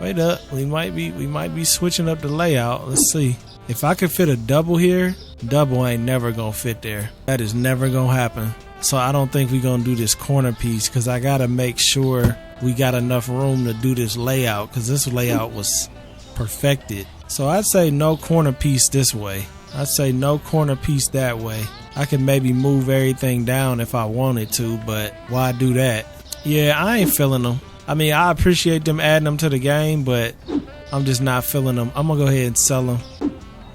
Wait up, we might be switching up the layout. Let's see. If I could fit a double here, double ain't never gonna fit there. That is never gonna happen. So I don't think we're gonna do this corner piece, because I gotta make sure we got enough room to do this layout, because this layout was perfected. So I'd say no corner piece this way. I'd say no corner piece that way. I could maybe move everything down if I wanted to, but why do that? Yeah, I ain't feeling them. I mean, I appreciate them adding them to the game, but I'm just not feeling them. I'm gonna go ahead and sell them.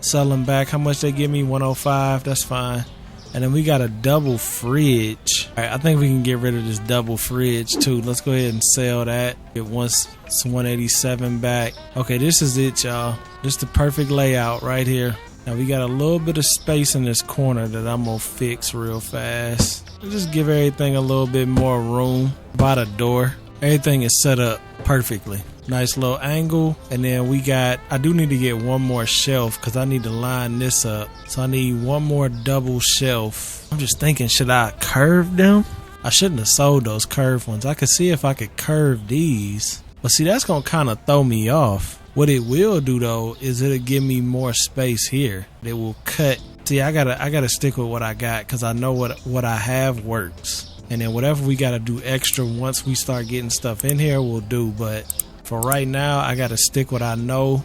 Sell them back. How much they give me? 105. That's fine. And then we got a double fridge. All right, I think we can get rid of this double fridge too. Let's go ahead and sell that. Get once it's 187 back. Okay, this is it, y'all. This is the perfect layout right here. Now we got a little bit of space in this corner that I'm gonna fix real fast. Just give everything a little bit more room by the door. Everything is set up perfectly. Nice little angle. And then we got, I do need to get one more shelf, because I need to line this up. So I need one more double shelf. I'm just thinking, should I curve them? I shouldn't have sold those curved ones. I could see if I could curve these. But see, that's gonna kind of throw me off. What it will do though is it'll give me more space here. It will cut. See, I gotta stick with what I got, because I know what I have works. And then whatever we gotta do extra once we start getting stuff in here, we'll do. But for right now, I gotta stick what I know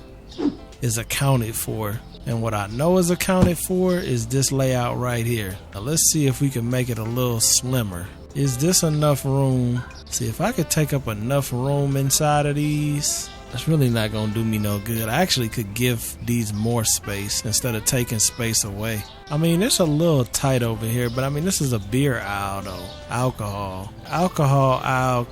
is accounted for. And what I know is accounted for is this layout right here. Now let's see if we can make it a little slimmer. Is this enough room? See, if I could take up enough room inside of these, that's really not gonna do me no good. I actually could give these more space instead of taking space away. I mean, it's a little tight over here, but I mean, this is a beer aisle though. Alcohol aisle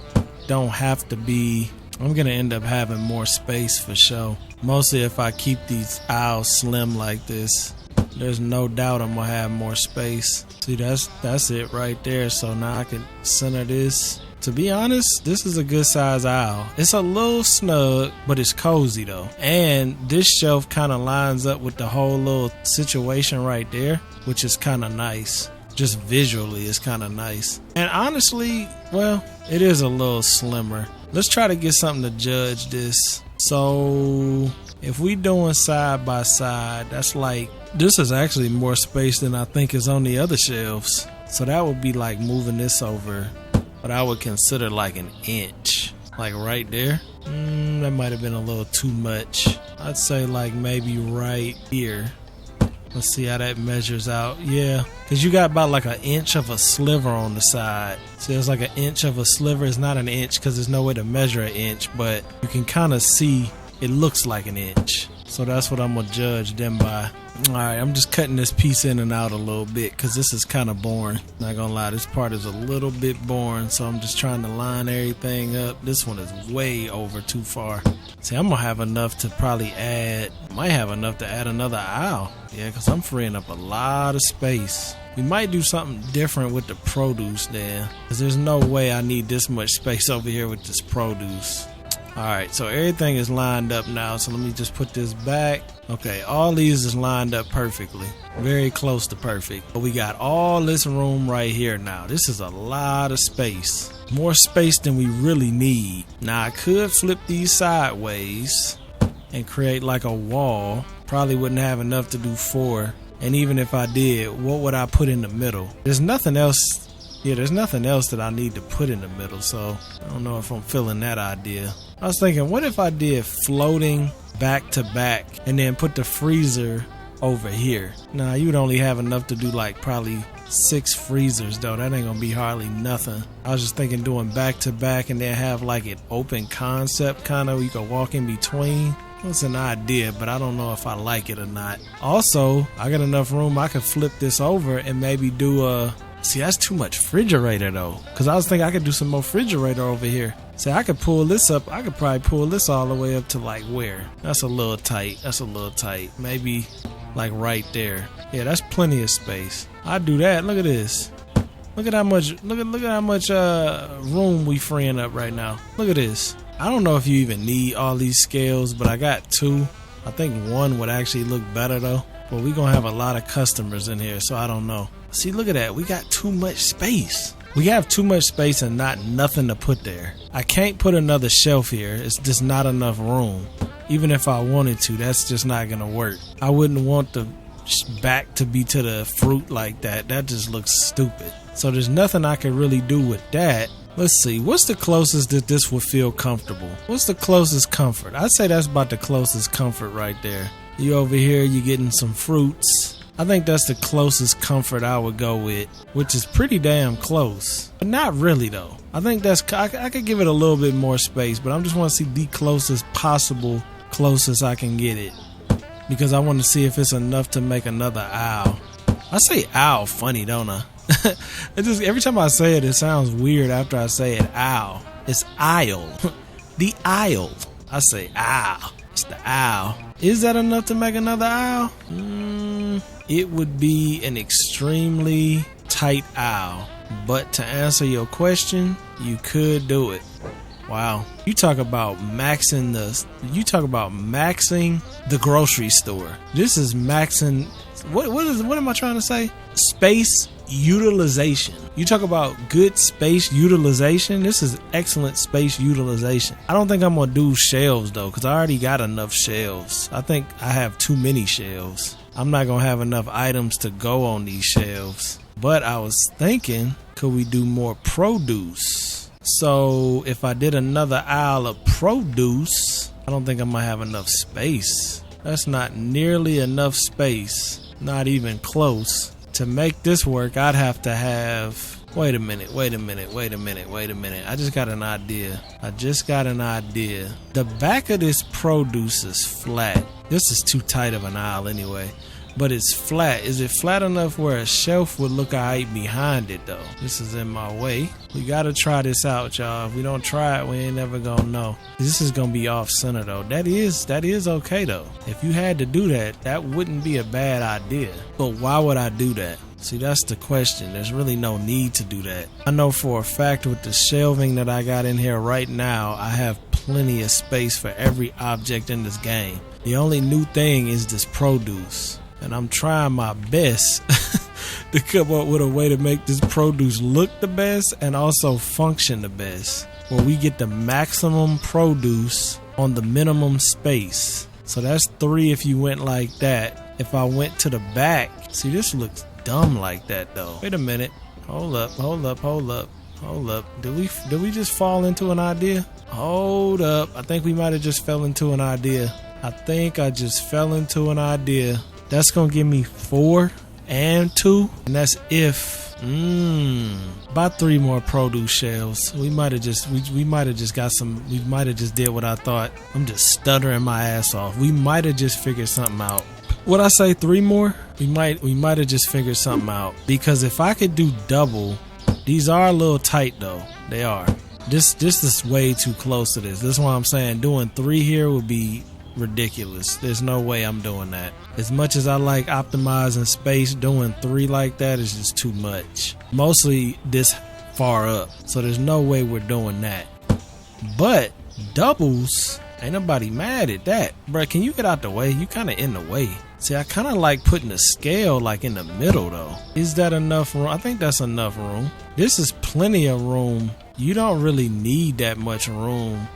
don't have to be. I'm gonna end up having more space for sure. Mostly if I keep these aisles slim like this. There's no doubt I'm gonna have more space. See, that's it right there. So now I can center this. To be honest, this is a good size aisle. It's a little snug, but it's cozy though. And this shelf kind of lines up with the whole little situation right there, which is kind of nice. Just visually, it's kind of nice. And honestly, well, it is a little slimmer. Let's try to get something to judge this. So if we doing side by side, that's like, this is actually more space than I think is on the other shelves. So that would be like moving this over, but I would consider like an inch, like right there. That might have been a little too much. I'd say like maybe right here. Let's see how that measures out. Yeah, because you got about like an inch of a sliver on the side. So there's like an inch of a sliver. It's not an inch because there's no way to measure an inch, but you can kind of see it looks like an inch. So that's what I'm going to judge them by. Alright, I'm just cutting this piece in and out a little bit because this is kind of boring. Not going to lie, this part is a little bit boring. So I'm just trying to line everything up. This one is way over too far. See, I'm going to have enough to probably add, might have enough to add another aisle. Yeah, because I'm freeing up a lot of space. We might do something different with the produce there, because there's no way I need this much space over here with this produce. Alright, so everything is lined up now, so let me just put this back. Okay, all these is lined up perfectly. Very close to perfect. But we got all this room right here now. This is a lot of space. More space than we really need. Now, I could flip these sideways and create like a wall. Probably wouldn't have enough to do 4. And even if I did, what would I put in the middle? There's nothing else. Yeah, there's nothing else that I need to put in the middle, so I don't know if I'm feeling that idea. I was thinking, what if I did floating back to back and then put the freezer over here? Nah, you would only have enough to do like probably 6 freezers though. That ain't gonna be hardly nothing. I was just thinking doing back to back and then have like an open concept kind of, you can walk in between. It's an idea, but I don't know if I like it or not. Also, I got enough room I could flip this over and maybe do a... See, that's too much refrigerator though, because I was thinking I could do some more refrigerator over here. See, I could pull this up. I could probably pull this all the way up to like where? That's a little tight. That's a little tight. Maybe like right there. Yeah, that's plenty of space. I'd do that. Look at this. Look at how much. Look at how much room we freeing up right now. Look at this. I don't know if you even need all these scales, but I got 2. I think 1 would actually look better though. But we gonna have a lot of customers in here, so I don't know. See, look at that. We got too much space. We have too much space and not nothing to put there. I can't put another shelf here. It's just not enough room. Even if I wanted to, that's just not gonna work. I wouldn't want the back to be to the fruit like that. That just looks stupid. So there's nothing I can really do with that. Let's see. What's the closest that this would feel comfortable? What's the closest comfort? I'd say that's about the closest comfort right there. You over here, you getting some fruits. I think that's the closest comfort I would go with, which is pretty damn close. But not really though. I think that's, I could give it a little bit more space, but I just want to see the closest possible, closest I can get it. Because I want to see if it's enough to make another aisle. I say aisle funny, don't I? It just, every time I say it, it sounds weird after I say it. Aisle. It's aisle. The aisle. I say aisle. It's the aisle. Is that enough to make another aisle? It would be an extremely tight aisle. But to answer your question, you could do it. Wow. You talk about maxing the grocery store. This is maxing, what am I trying to say? Space utilization. You talk about good space utilization. This is excellent space utilization. I don't think I'm gonna do shelves though, because I already got enough shelves. I think I have too many shelves. I'm not gonna have enough items to go on these shelves. But I was thinking, could we do more produce? So if I did another aisle of produce, I don't think I'm gonna have enough space. That's not nearly enough space. Not even close. To make this work, I'd have to have... Wait a minute. I just got an idea. The back of this produce is flat. This is too tight of an aisle anyway. But it's flat. Is it flat enough where a shelf would look alright behind it though? This is in my way. We gotta try this out, y'all. If we don't try it, we ain't never gonna know. This is gonna be off center though. That is okay though. If you had to do that, that wouldn't be a bad idea. But why would I do that? See, that's the question. There's really no need to do that. I know for a fact with the shelving that I got in here right now, I have plenty of space for every object in this game. The only new thing is this produce. And I'm trying my best to come up with a way to make this produce look the best and also function the best. Where we get the maximum produce on the minimum space. So that's 3 if you went like that. If I went to the back, see, this looks dumb like that though. Wait a minute. Hold up. Did we just fall into an idea? Hold up. I think we might have just fell into an idea. I think I just fell into an idea. That's gonna give me 4 and 2, and that's if about 3 more produce shelves. We might have just got some. We might have just did what I thought. I'm just stuttering my ass off. We might have just figured something out. Would I say 3 more? We might have just figured something out, because if I could do double, these are a little tight though. They are. This is way too close to this. This is why I'm saying doing 3 here would be ridiculous. There's no way I'm doing that. As much as I like optimizing space, doing 3 like that is just too much. Mostly this far up, so there's no way we're doing that. But doubles, ain't nobody mad at that. Bruh, can you get out the way? You kind of in the way. See, I kind of like putting the scale like in the middle though. Is that enough room? I think that's enough room. This is plenty of room. You don't really need that much room.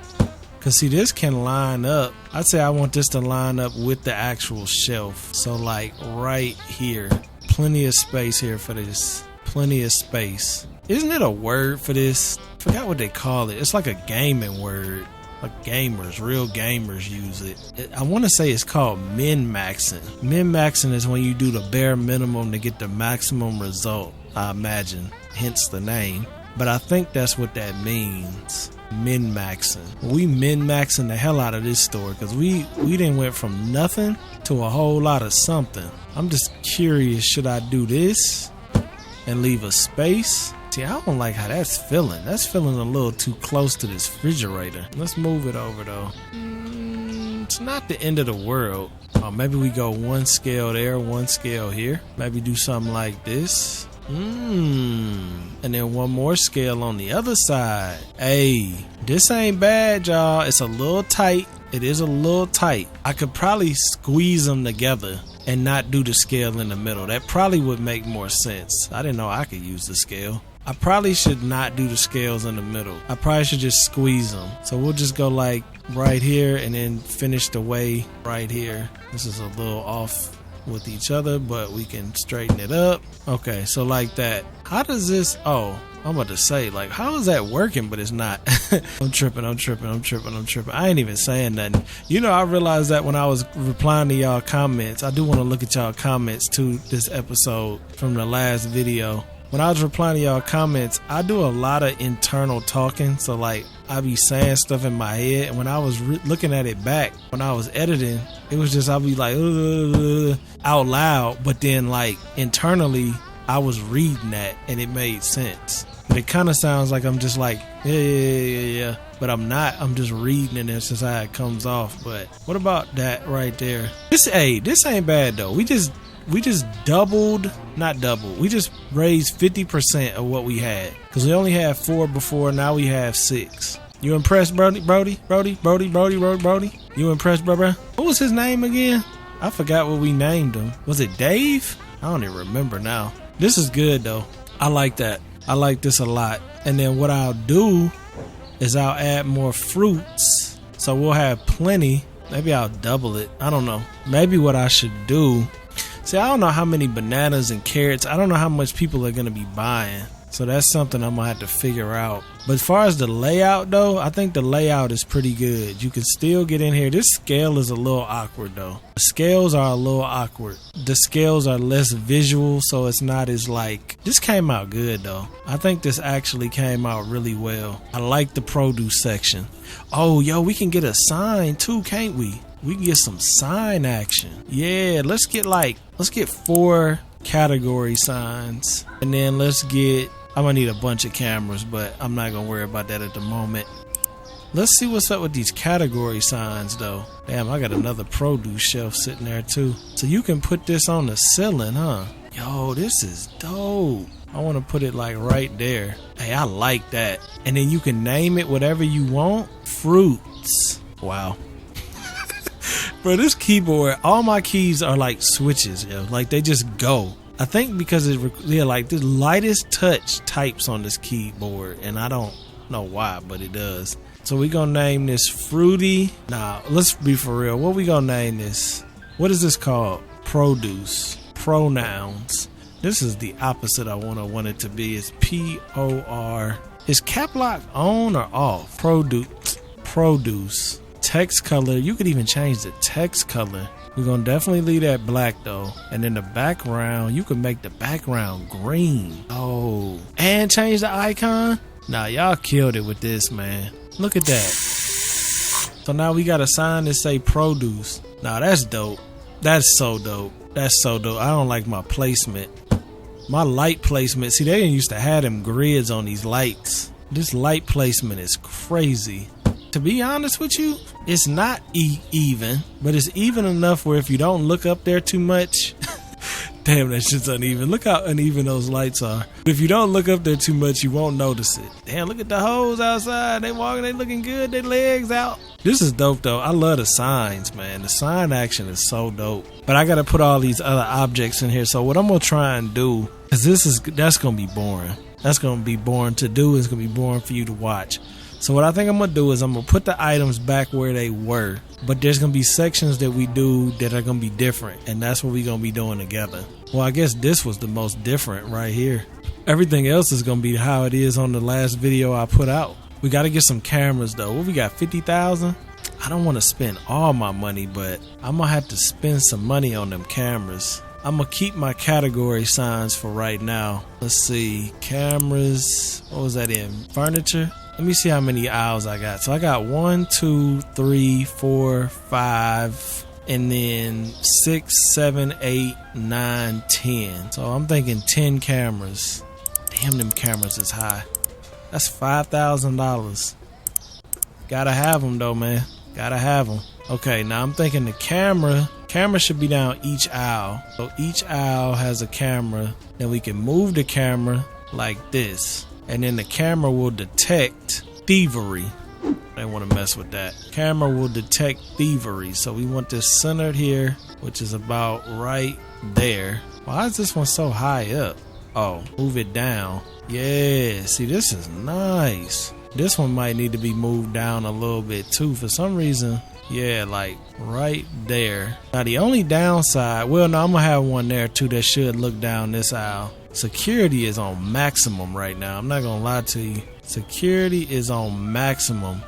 Cause see, this can line up. I'd say I want this to line up with the actual shelf. So like right here, plenty of space here for this. Plenty of space. Isn't it a word for this? Forgot what they call it. It's like a gaming word. Like real gamers use it. I want to say it's called min-maxing. Min-maxing is when you do the bare minimum to get the maximum result, I imagine. Hence the name. But I think that's what that means. Min-maxing. We min-maxing the hell out of this store, because we done went from nothing to a whole lot of something. I'm just curious, should I do this and leave a space? See, I don't like how that's feeling. That's feeling a little too close to this refrigerator. Let's move it over though. It's not the end of the world. Or maybe we go 1 scale there, 1 scale here. Maybe do something like this. And then 1 more scale on the other side. Hey, this ain't bad, y'all. It's a little tight. It is a little tight. I could probably squeeze them together and not do the scale in the middle. That probably would make more sense. I didn't know I could use the scale. I probably should not do the scales in the middle. I probably should just squeeze them. So we'll just go like right here and then finish the way right here. This is a little off with each other, but we can straighten it up. Okay, so like that. How does this, I'm about to say, like, how is that working, but it's not? I'm tripping. I ain't even saying nothing. You know, I realized that when I was replying to y'all comments. I do want to look at y'all comments to this episode from the last video. When I was replying to y'all comments, I do a lot of internal talking. So like I be saying stuff in my head, and when I was looking at it back, when I was editing, it was just, I'll be like out loud, but then like internally I was reading that and it made sense. But it kind of sounds like I'm just like yeah, but I'm not. I'm just reading it, and it's just how it comes off. But what about that right there? This ain't bad though. We just we just raised 50% of what we had, because we only had 4 before. Now we have 6. You impressed, Brody? You impressed, bro? What was his name again? I forgot what we named him. Was it Dave? I don't even remember now. This is good though. I like that. I like this a lot. And then what I'll do is I'll add more fruits, so we'll have plenty. Maybe I'll double it. I don't know. Maybe what I should do. See, I don't know how many bananas and carrots. I don't know how much people are going to be buying. So that's something I'm going to have to figure out. But as far as the layout, though, I think the layout is pretty good. You can still get in here. This scale is a little awkward, though. The scales are a little awkward. The scales are less visual, so it's not as like... This came out good, though. I think this actually came out really well. I like the produce section. Oh, yo, we can get a sign, too, can't we? We can get some sign action. Yeah, let's get 4 category signs. And then let's get... I'm gonna need a bunch of cameras, but I'm not gonna worry about that at the moment. Let's see what's up with these category signs though. Damn, I got another produce shelf sitting there too. So you can put this on the ceiling, huh? Yo, this is dope. I want to put it like right there. Hey, I like that. And then you can name it whatever you want. Fruits. Wow. Bro, this keyboard, all my keys are like switches, yo. Like they just go. I think because they're like the lightest touch types on this keyboard, and I don't know why, but it does. So we gonna name this fruity. Nah, let's be for real. What we gonna name this? What is this called? Produce. Pronouns. This is the opposite I want it to be. It's P-O-R. Is cap lock on or off? Produce. Text color. You could even change the text color. We're gonna definitely leave that black though. And then the background, you can make the background green. Oh, and change the icon. Nah, y'all killed it with this, man. Look at that. So now we got a sign that say produce. Nah, that's dope. That's so dope. That's so dope. I don't like my placement. My light placement. See, they didn't used to have them grids on these lights. This light placement is crazy. To be honest with you, it's not even, but it's even enough where if you don't look up there too much, damn, that shit's uneven. Look how uneven those lights are. If you don't look up there too much, you won't notice it. Damn, look at the hoes outside. They walking, they looking good, their legs out. This is dope though. I love the signs, man. The sign action is so dope. But I gotta put all these other objects in here. So what I'm gonna try and do, cause that's gonna be boring. That's gonna be boring to do. It's gonna be boring for you to watch. So what I think I'm gonna do is I'm gonna put the items back where they were, but there's gonna be sections that we do that are gonna be different, and that's what we're gonna be doing together. Well, I guess this was the most different right here. Everything else is gonna be how it is on the last video I put out. We gotta get some cameras though. What we got, 50,000? I don't wanna spend all my money, but I'm gonna have to spend some money on them cameras. I'm gonna keep my category signs for right now. Let's see, cameras, what was that in? Furniture? Let me see how many aisles I got. So I got 1, 2, 3, 4, 5, and then 6, 7, 8, 9, 10. So I'm thinking 10 cameras. Damn, them cameras is high. That's $5,000. Gotta have them though, man. Gotta have them. Okay, now I'm thinking the camera should be down each aisle. So each aisle has a camera. Then we can move the camera like this. And then the camera will detect thievery. I don't want to mess with that. Camera will detect thievery. So we want this centered here, which is about right there. Why is this one so high up? Oh, move it down. Yeah, see, this is nice. This one might need to be moved down a little bit too. For some reason, yeah, like right there. Now the only downside, well, no, I'm gonna have one there too that should look down this aisle. Security is on maximum right now. I'm not gonna lie to you. Security is on maximum.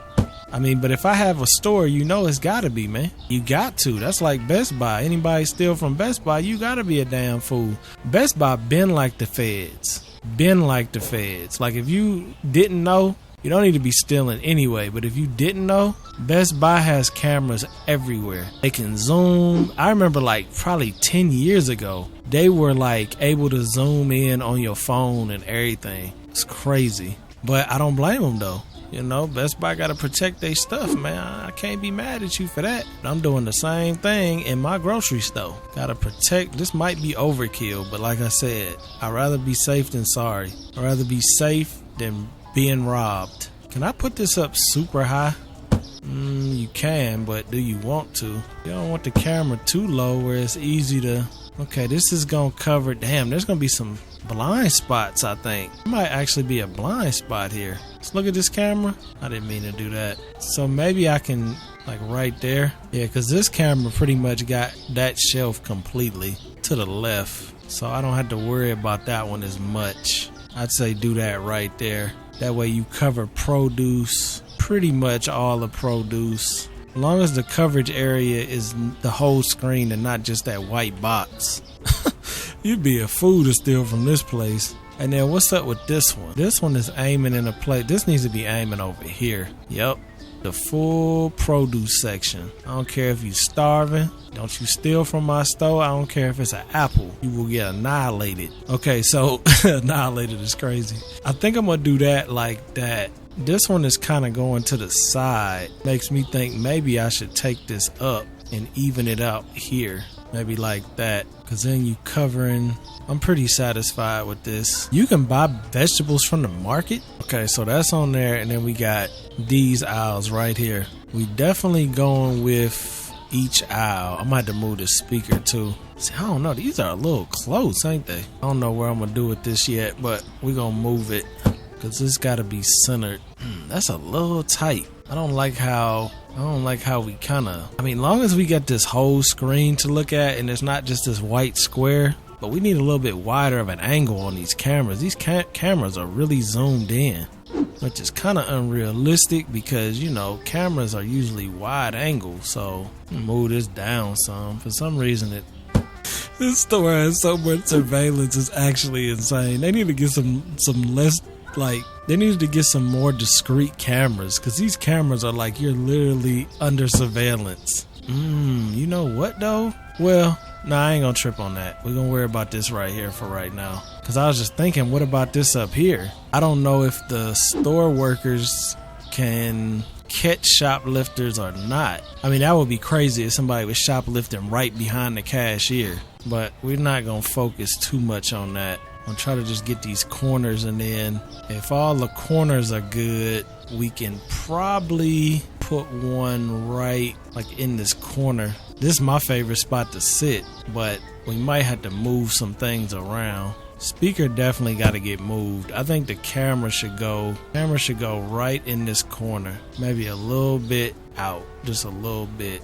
I mean, but if I have a store, you know it's gotta be, man. You got to. That's like Best Buy. Anybody steal from Best Buy, you gotta be a damn fool. Best Buy been like the feds. Been like the feds. Like if you didn't know, you don't need to be stealing anyway, but if you didn't know, Best Buy has cameras everywhere. They can zoom. I remember like probably 10 years ago, they were like able to zoom in on your phone and everything. It's crazy. But I don't blame them though. You know, Best Buy got to protect their stuff, man. I can't be mad at you for that. I'm doing the same thing in my grocery store. Got to protect. This might be overkill, but like I said, I'd rather be safe than sorry. I'd rather be safe than being robbed. Can I put this up super high? You can, but do you want to? You don't want the camera too low where it's easy to... Okay, this is gonna cover... Damn, there's gonna be some blind spots, I think. There might actually be a blind spot here. Let's look at this camera. I didn't mean to do that. So maybe I can, like right there. Yeah, because this camera pretty much got that shelf completely to the left. So I don't have to worry about that one as much. I'd say do that right there. That way you cover produce, pretty much all the produce. As long as the coverage area is the whole screen and not just that white box. You'd be a fool to steal from this place. And then what's up with this one? This one is aiming in a place. This needs to be aiming over here. Yep. The full produce section. I don't care if you're starving. Don't you steal from my store. I don't care if it's an apple. You will get annihilated. Okay, so annihilated is crazy. I think I'm going to do that like that. This one is kind of going to the side. Makes me think maybe I should take this up and even it out here. Maybe like that. Because then you covering... I'm pretty satisfied with this. You can buy vegetables from the market. Okay, so that's on there. And then we got these aisles right here. We definitely going with each aisle. I might have to move the speaker too. See, I don't know. These are a little close, ain't they? I don't know where I'm going to do with this yet, but we're going to move it. Because this got to be centered. That's a little tight. I don't like how we kind of, I mean, long as we get this whole screen to look at and it's not just this white square, but we need a little bit wider of an angle on these cameras. These cameras are really zoomed in, which is kind of unrealistic because, you know, cameras are usually wide angle. So move this down some. For some reason, this store has so much surveillance, it's actually insane. They need to get some less, like, they needed to get some more discreet cameras, because these cameras are like you're literally under surveillance. You know what though? Well, nah, I ain't gonna trip on that. We're gonna worry about this right here for right now. Because I was just thinking, what about this up here? I don't know if the store workers can catch shoplifters or not. I mean, that would be crazy if somebody was shoplifting right behind the cashier. But we're not gonna focus too much on that. I'm trying to just get these corners, and then if all the corners are good, we can probably put one right like in this corner. This is my favorite spot to sit, but we might have to move some things around. Speaker definitely got to get moved. I think the camera should go right in this corner, maybe a little bit out, just a little bit.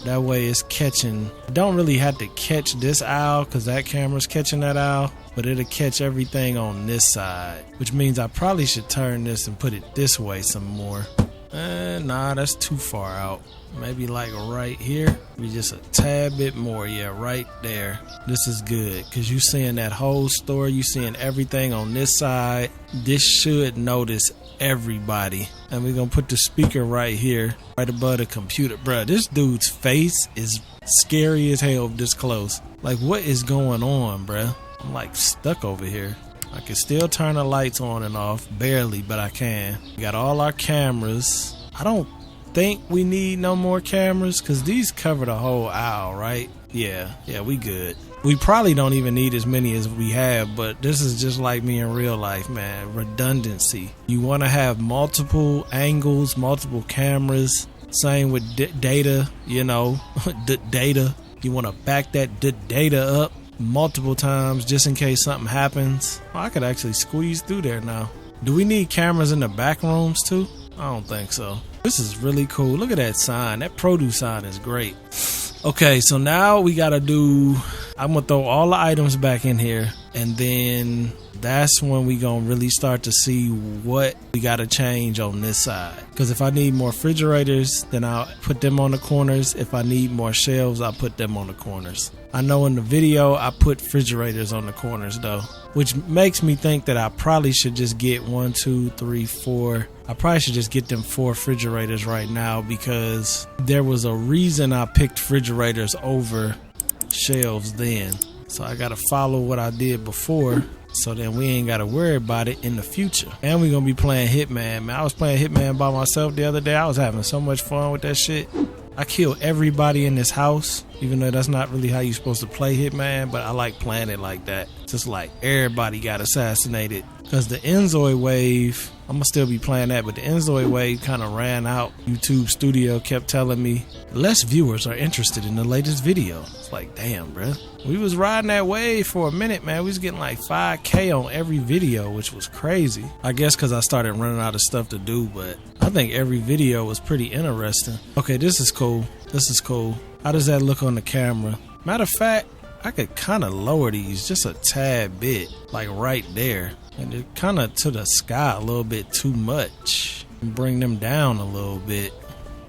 That way it's catching. Don't really have to catch this aisle because that camera's catching that aisle, but it'll catch everything on this side, which means I probably should turn this and put it this way some more. Nah, that's too far out. Maybe like right here, maybe just a tad bit more. Yeah, right there. This is good because you seeing that whole store, you seeing everything on this side. This should notice everybody. And we're gonna put the speaker right here, right above the computer. Bruh, this dude's face is scary as hell this close. Like, what is going on, bruh? I'm like stuck over here. I can still turn the lights on and off, barely, but I can. We got all our cameras. I don't think we need no more cameras because these cover the whole aisle, right? Yeah, we good. We probably don't even need as many as we have, but this is just like me in real life, man. Redundancy. You want to have multiple angles, multiple cameras. Same with data, you know, data. You want to back that data up multiple times just in case something happens. Oh, I could actually squeeze through there now. Do we need cameras in the back rooms too? I don't think so. This is really cool. Look at that sign. That produce sign is great. Okay, so now we gotta do, I'm gonna throw all the items back in here, and then that's when we gonna really start to see what we gotta change on this side. Because if I need more refrigerators, then I'll put them on the corners. If I need more shelves, I'll put them on the corners. I know in the video I put refrigerators on the corners though, which makes me think that I probably should just get 1, 2, 3, 4. I probably should just get them 4 refrigerators right now because there was a reason I picked refrigerators over shelves then. So I gotta follow what I did before, so then we ain't gotta worry about it in the future. And we're gonna be playing Hitman, man. I was playing Hitman by myself the other day. I was having so much fun with that shit. I killed everybody in this house, even though that's not really how you're supposed to play Hitman, but I like playing it like that. Just like everybody got assassinated. Because the Enzoy wave, I'm gonna still be playing that, but the Enzoy wave kind of ran out. YouTube Studio kept telling me less viewers are interested in the latest video. It's like, damn, bruh. We was riding that wave for a minute, man. We was getting like 5K on every video, which was crazy. I guess because I started running out of stuff to do, but I think every video was pretty interesting. Okay, this is cool. This is cool. How does that look on the camera? Matter of fact, I could kind of lower these just a tad bit, like right there. And they're kind of to the sky a little bit too much. And bring them down a little bit.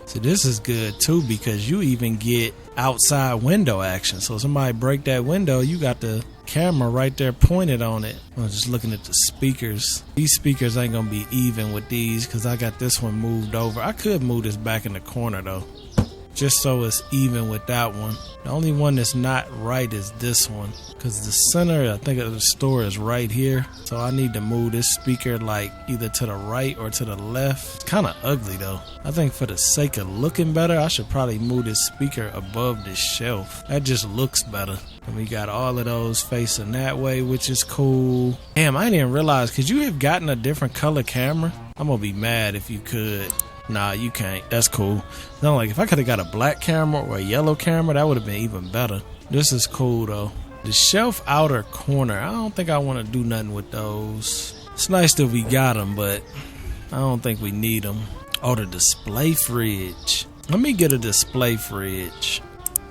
So this is good too because you even get outside window action. So somebody break that window, you got the camera right there pointed on it. I'm just looking at the speakers. These speakers ain't gonna be even with these because I got this one moved over. I could move this back in the corner though, just so it's even with that one. The only one that's not right is this one because the center, I think, of the store is right here. So I need to move this speaker like either to the right or to the left. It's kind of ugly though. I think for the sake of looking better, I should probably move this speaker above this shelf. That just looks better. And we got all of those facing that way, which is cool. Damn, I didn't realize, could you have gotten a different color camera? I'm gonna be mad if you could. Nah, you can't. That's cool. No, like if I could have got a black camera or a yellow camera, that would have been even better. This is cool though. The shelf outer corner, I don't think I want to do nothing with those. It's nice that we got them, but I don't think we need them. Oh, the display fridge. Let me get a display fridge.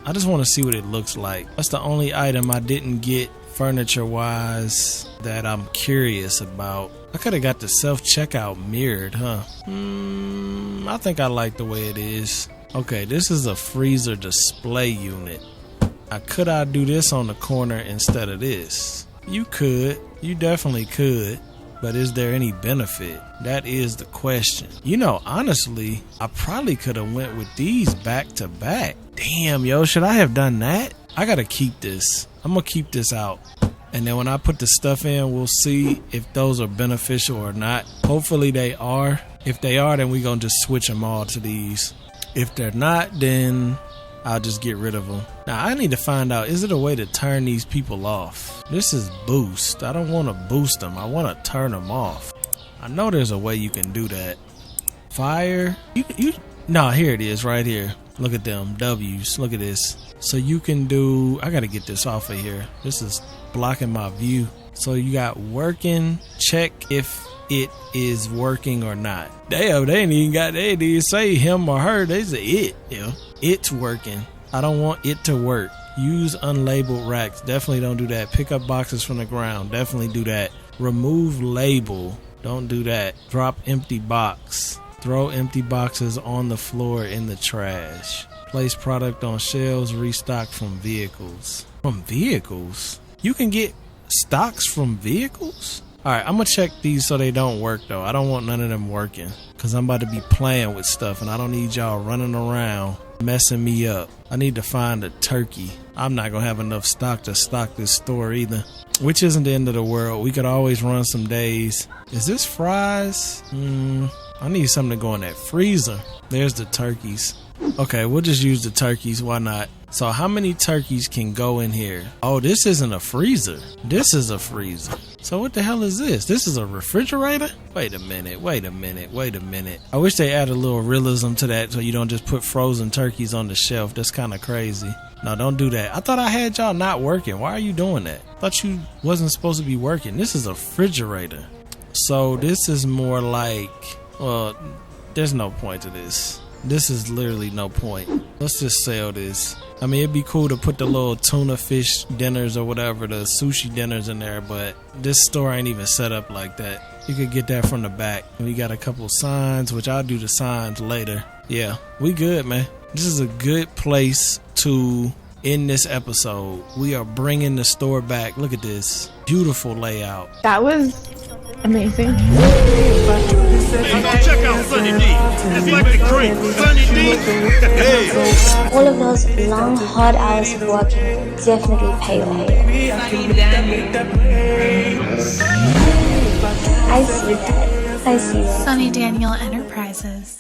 I just want to see what it looks like. That's the only item I didn't get furniture wise that I'm curious about. I could have got the self-checkout mirrored, huh? I think I like the way it is. Okay, this is a freezer display unit. Could I do this on the corner instead of this? You could. You definitely could. But is there any benefit? That is the question. You know, honestly, I probably could have went with these back to back. Damn, yo, should I have done that? I gotta keep this. I'm gonna keep this out. And then when I put the stuff in, we'll see if those are beneficial or not. Hopefully they are. If they are, then we're gonna just switch them all to these. If they're not, then I'll just get rid of them. Now, I need to find out, is it a way to turn these people off? This is boost. I don't want to boost them. I want to turn them off. I know there's a way you can do that. Fire. No, here it is right here. Look at them W's. Look at this. So you can do, I got to get this off of here. This is blocking my view. So you got working, check if it is working or not. Damn, they didn't even say him or her. They say it. Yeah, it's working. I don't want it to work. Use unlabeled racks. Definitely don't do that. Pick up boxes from the ground. Definitely do that. Remove label. Don't do that. Drop empty box. Throw empty boxes on the floor in the trash. Place product on shelves. Restock from vehicles. From vehicles? You can get stocks from vehicles? Alright, I'm gonna check these so they don't work though. I don't want none of them working, cause I'm about to be playing with stuff and I don't need y'all running around messing me up. I need to find a turkey. I'm not gonna have enough stock to stock this store either, which isn't the end of the world. We could always run some days. Is this fries? I need something to go in that freezer. There's the turkeys. Okay, we'll just use the turkeys. Why not? So how many turkeys can go in here? Oh, this isn't a freezer. This is a freezer. So what the hell is this? This is a refrigerator? Wait a minute. I wish they added a little realism to that so you don't just put frozen turkeys on the shelf. That's kind of crazy. No, don't do that. I thought I had y'all not working. Why are you doing that? I thought you wasn't supposed to be working. This is a refrigerator. So this is more like, well, there's no point to this. This is literally no point. Let's just sell this. I mean, it'd be cool to put the little tuna fish dinners or whatever, the sushi dinners in there, but this store ain't even set up like that. You could get that from the back. We got a couple signs, which I'll do the signs later. Yeah, we good, man. This is a good place to end this episode. We are bringing the store back. Look at this. Beautiful layout. That was amazing. Hey, go check out Sonny D. It's like the great Sonny D. Hey. All of those long, hard hours of working definitely pay off. I see that. Sonny Daniel Enterprises.